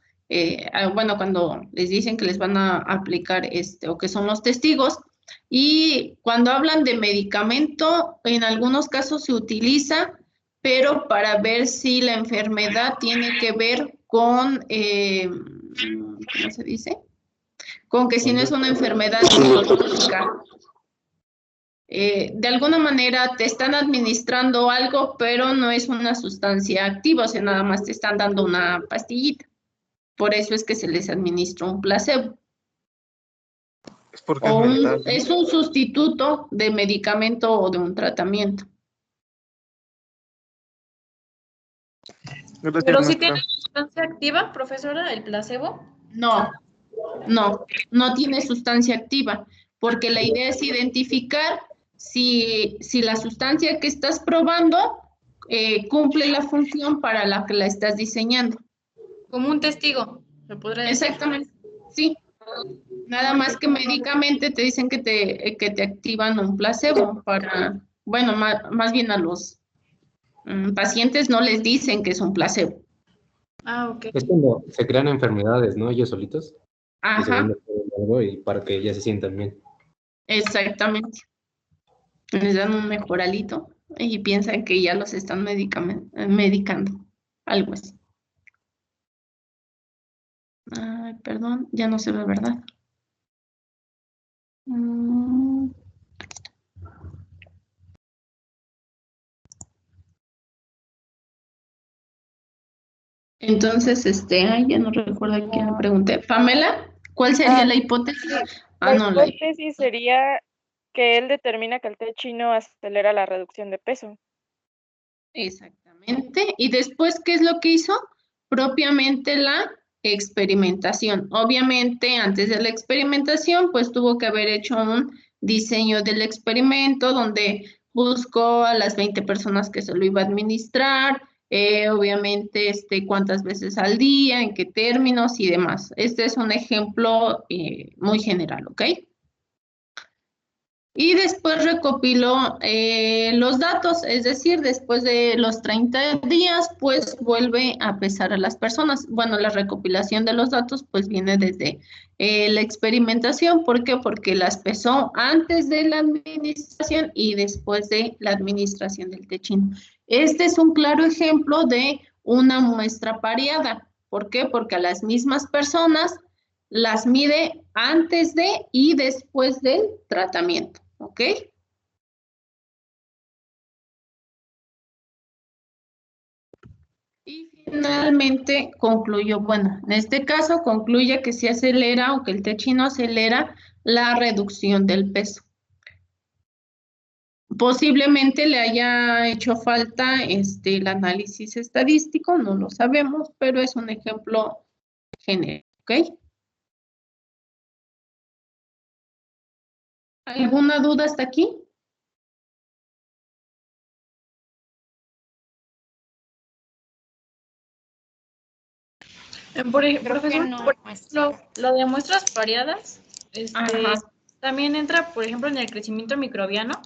Speaker 1: bueno, cuando les dicen que les van a aplicar o que son los testigos, y cuando hablan de medicamento, en algunos casos se utiliza, pero para ver si la enfermedad tiene que ver con, ¿cómo se dice? Con que si no es una enfermedad psicológica. De alguna manera te están administrando algo, pero no es una sustancia activa, o sea, nada más te están dando una pastillita. Por eso es que se les administra un placebo.
Speaker 3: Es porque es mental.
Speaker 1: Es un sustituto de medicamento o de un tratamiento.
Speaker 3: Gracias,
Speaker 20: Pero sí
Speaker 3: maestra.
Speaker 20: tiene sustancia activa, profesora, el placebo.
Speaker 1: No tiene sustancia activa, porque la idea es identificar si la sustancia que estás probando cumple la función para la que la estás diseñando.
Speaker 20: Como un testigo, ¿se podría decir?
Speaker 1: Exactamente, sí. Nada más que médicamente te dicen que te activan un placebo para, bueno, más bien a los pacientes no les dicen que es un placebo.
Speaker 20: Ah, ok.
Speaker 15: Es cuando se crean enfermedades, ¿no? Ellos solitos.
Speaker 1: Ajá.
Speaker 15: Y se van algo y para que ya se sientan bien.
Speaker 1: Exactamente. Les dan un mejoralito y piensan que ya los están medicando. Algo así. Ay, perdón, ya no se ve, ¿verdad? Entonces, ay, ya no recuerdo a quién le pregunté. Pamela, ¿cuál sería la hipótesis?
Speaker 17: La hipótesis sería que él determina que el té chino acelera la reducción de peso.
Speaker 1: Exactamente. Y después, ¿qué es lo que hizo? Propiamente la experimentación. Obviamente, antes de la experimentación, pues tuvo que haber hecho un diseño del experimento donde buscó a las 20 personas que se lo iba a administrar, obviamente, cuántas veces al día, en qué términos y demás. Este es un ejemplo muy general, ¿ok? Y después recopiló los datos, es decir, después de los 30 días, pues vuelve a pesar a las personas. Bueno, la recopilación de los datos, pues viene desde la experimentación. ¿Por qué? Porque las pesó antes de la administración y después de la administración del té chino. Este es un claro ejemplo de una muestra pareada. ¿Por qué? Porque a las mismas personas las mide antes de y después del tratamiento, ¿ok? Y finalmente concluyó, bueno, en este caso concluye que se acelera o que el té chino acelera la reducción del peso. Posiblemente le haya hecho falta el análisis estadístico, no lo sabemos, pero es un ejemplo genérico, ¿ok? ¿Alguna duda hasta aquí?
Speaker 20: Por ejemplo, lo de muestras pareadas, también entra, por ejemplo, en el crecimiento microbiano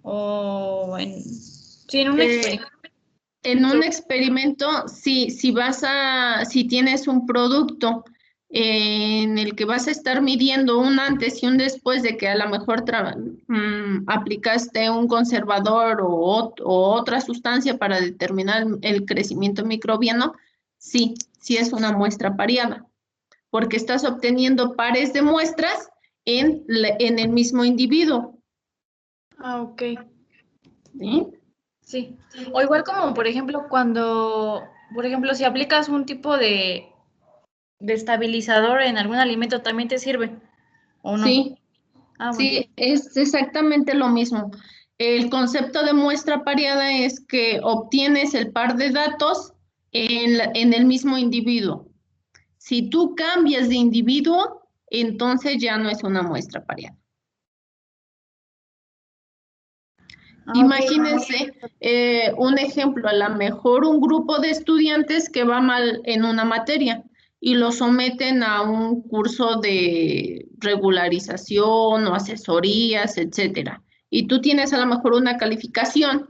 Speaker 20: o en un experimento.
Speaker 1: En un experimento, si tienes un producto en el que vas a estar midiendo un antes y un después de que a lo mejor aplicaste un conservador o otra sustancia para determinar el crecimiento microbiano, sí es una muestra pareada, porque estás obteniendo pares de muestras en el mismo individuo.
Speaker 20: Ah, ok.
Speaker 1: ¿Sí?
Speaker 20: Sí. O igual como, por ejemplo, si aplicas un tipo de estabilizador en algún alimento, ¿también te sirve o no?
Speaker 1: Sí,
Speaker 20: Ah, bueno.
Speaker 1: sí, es exactamente lo mismo. El concepto de muestra pareada es que obtienes el par de datos en el mismo individuo. Si tú cambias de individuo, entonces ya no es una muestra pareada. Imagínense un ejemplo, a lo mejor un grupo de estudiantes que va mal en una materia y lo someten a un curso de regularización o asesorías, etcétera. Y tú tienes a lo mejor una calificación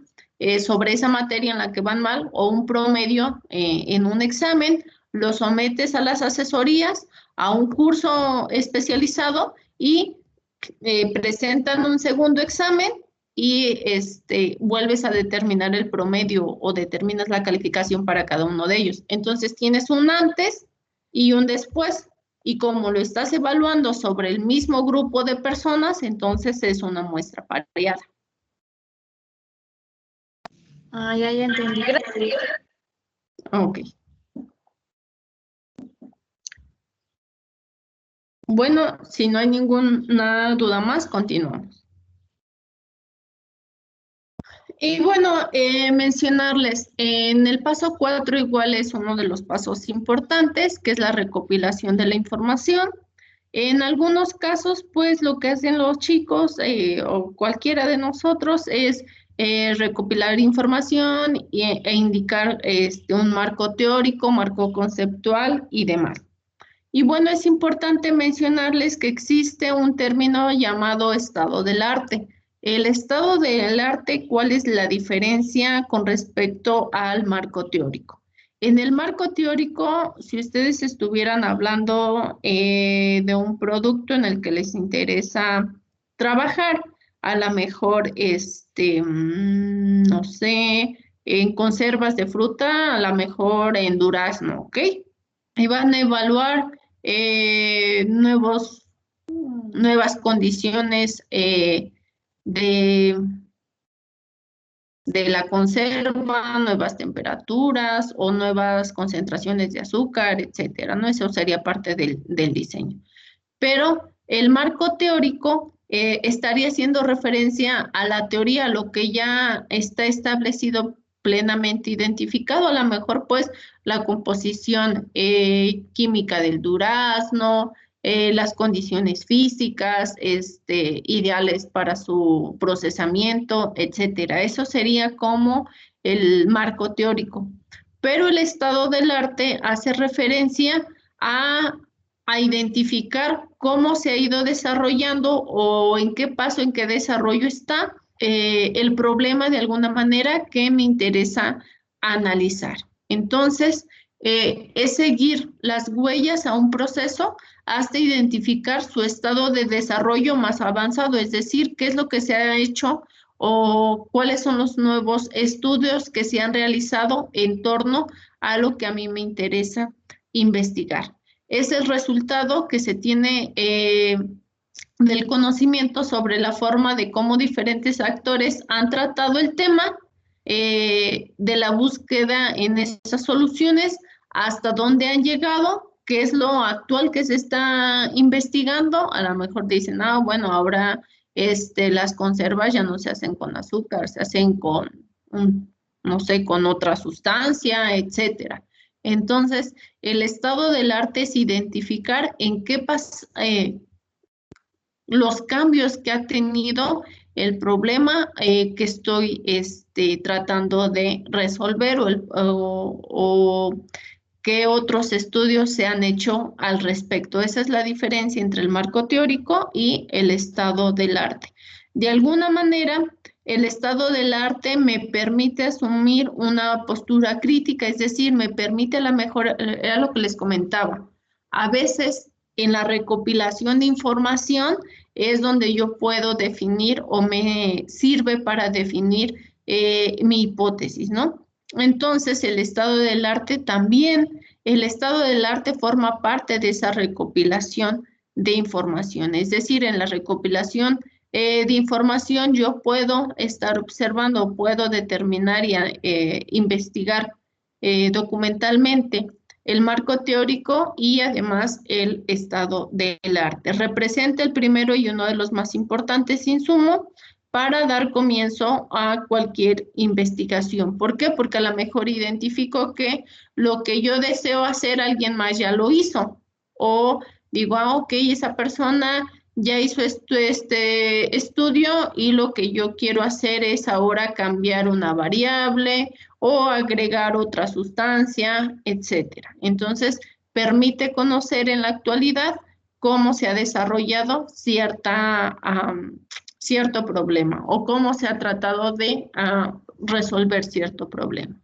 Speaker 1: sobre esa materia en la que van mal o un promedio en un examen, lo sometes a las asesorías, a un curso especializado y presentan un segundo examen y vuelves a determinar el promedio o determinas la calificación para cada uno de ellos. Entonces tienes un antes y un después, y como lo estás evaluando sobre el mismo grupo de personas, entonces es una muestra pareada.
Speaker 20: Ah, ya entendí. Gracias.
Speaker 1: Ok. Bueno, si no hay ninguna duda más, continuamos. Y bueno, mencionarles, en el paso 4 igual es uno de los pasos importantes, que es la recopilación de la información. En algunos casos, pues lo que hacen los chicos o cualquiera de nosotros es recopilar información e indicar un marco teórico, marco conceptual y demás. Y bueno, es importante mencionarles que existe un término llamado estado del arte. El estado del arte, ¿cuál es la diferencia con respecto al marco teórico? En el marco teórico, si ustedes estuvieran hablando de un producto en el que les interesa trabajar, a lo mejor, no sé, en conservas de fruta, a lo mejor en durazno, ¿ok? Y van a evaluar nuevas condiciones de la conserva, nuevas temperaturas o nuevas concentraciones de azúcar, etcétera, ¿no? Eso sería parte del diseño. Pero el marco teórico estaría haciendo referencia a la teoría, a lo que ya está establecido, plenamente identificado, a lo mejor pues la composición química del durazno, las condiciones físicas ideales para su procesamiento, etcétera. Eso sería como el marco teórico. Pero el estado del arte hace referencia a identificar cómo se ha ido desarrollando o en qué paso, en qué desarrollo está el problema de alguna manera que me interesa analizar. Entonces, es seguir las huellas a un proceso hasta identificar su estado de desarrollo más avanzado, es decir, qué es lo que se ha hecho o cuáles son los nuevos estudios que se han realizado en torno a lo que a mí me interesa investigar. Es el resultado que se tiene del conocimiento sobre la forma de cómo diferentes actores han tratado el tema, de la búsqueda en esas soluciones, hasta dónde han llegado, qué es lo actual que se está investigando. A lo mejor dicen, bueno, ahora las conservas ya no se hacen con azúcar, se hacen con, no sé, con otra sustancia, etcétera. Entonces, el estado del arte es identificar en qué los cambios que ha tenido el problema que estoy tratando de resolver o qué otros estudios se han hecho al respecto. Esa es la diferencia entre el marco teórico y el estado del arte. De alguna manera, el estado del arte me permite asumir una postura crítica, es decir, me permite la mejor, era lo que les comentaba. A veces en la recopilación de información es donde yo puedo definir o me sirve para definir mi hipótesis, ¿no? Entonces, el estado del arte también, el estado del arte forma parte de esa recopilación de información, es decir, en la recopilación de información yo puedo estar observando, puedo determinar y investigar documentalmente el marco teórico y además el estado del arte. Representa el primero y uno de los más importantes insumos para dar comienzo a cualquier investigación. ¿Por qué? Porque a lo mejor identifico que lo que yo deseo hacer alguien más ya lo hizo. O digo, ok, esa persona ya hizo este estudio y lo que yo quiero hacer es ahora cambiar una variable o agregar otra sustancia, etcétera. Entonces, permite conocer en la actualidad cómo se ha desarrollado cierto problema o cómo se ha tratado de resolver cierto problema.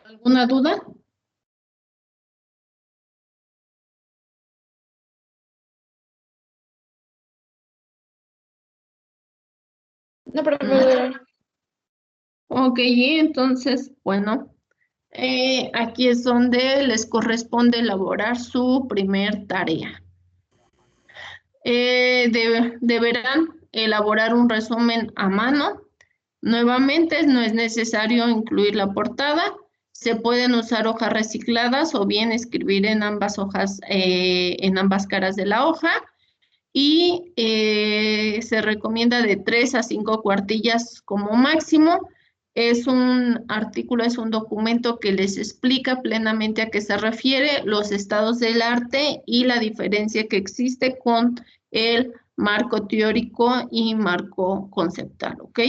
Speaker 1: ¿Alguna duda?
Speaker 20: No, pero...
Speaker 1: Ok, entonces, bueno, aquí es donde les corresponde elaborar su primer tarea. Deberán elaborar un resumen a mano. Nuevamente, no es necesario incluir la portada. Se pueden usar hojas recicladas o bien escribir en ambas hojas, en ambas caras de la hoja. Y se recomienda de 3 a 5 cuartillas como máximo. Es un artículo, es un documento que les explica plenamente a qué se refiere, los estados del arte y la diferencia que existe con el marco teórico y marco conceptual, ¿ok?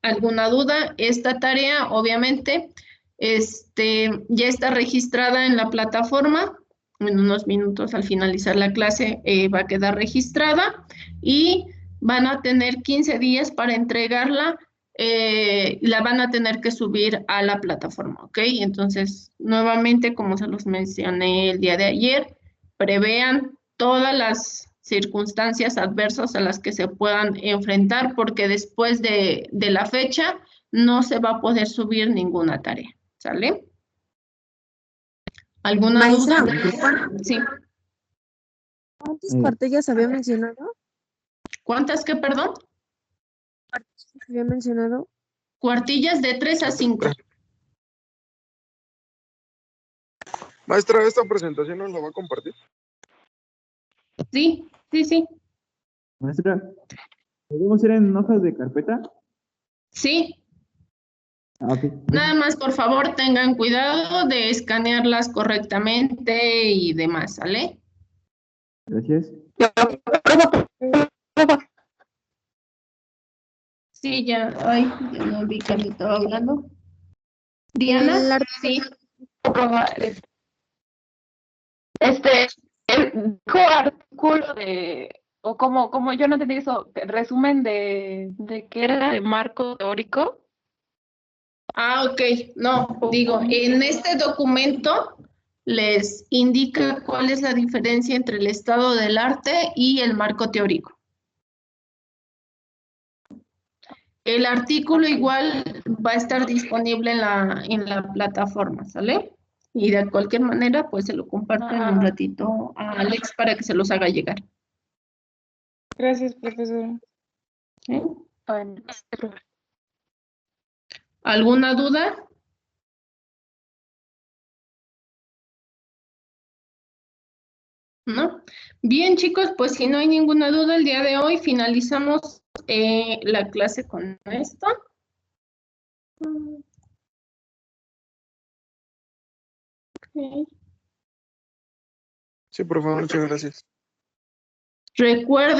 Speaker 1: ¿Alguna duda? Esta tarea, obviamente, ya está registrada en la plataforma. En unos minutos al finalizar la clase va a quedar registrada y van a tener 15 días para entregarla. La van a tener que subir a la plataforma, ¿ok? Entonces, nuevamente, como se los mencioné el día de ayer, prevean todas las circunstancias adversas a las que se puedan enfrentar, porque después de la fecha no se va a poder subir ninguna tarea, ¿sale? ¿Alguna duda? Sí.
Speaker 8: ¿Cuántas cuartillas había mencionado?
Speaker 1: ¿Cuántas qué, perdón?
Speaker 8: ¿Cuántas había mencionado?
Speaker 1: Cuartillas de 3 a 5.
Speaker 3: Maestra, ¿esta presentación nos la va a compartir?
Speaker 1: Sí, sí, sí.
Speaker 16: Maestra, ¿podemos ir en hojas de carpeta?
Speaker 1: Sí.
Speaker 16: Ok.
Speaker 1: Nada más, por favor, tengan cuidado de escanearlas correctamente y demás, ¿sale?
Speaker 16: Gracias.
Speaker 1: Sí, ya, ay, ya no vi que me estaba hablando. Diana, sí.
Speaker 18: Dijo artículo de, o como yo no entendí eso, resumen de qué era el marco teórico.
Speaker 1: Ah, ok. No, digo, en este documento les indica cuál es la diferencia entre el estado del arte y el marco teórico. El artículo igual va a estar disponible en la plataforma, ¿sale? Y de cualquier manera, pues se lo comparto en un ratito a Alex para que se los haga llegar.
Speaker 18: Gracias, profesora.
Speaker 1: ¿Sí? ¿Alguna duda? ¿No? Bien, chicos, pues si no hay ninguna duda el día de hoy, finalizamos la clase con esto. Okay.
Speaker 3: Sí, por favor, muchas gracias.
Speaker 1: Recuerden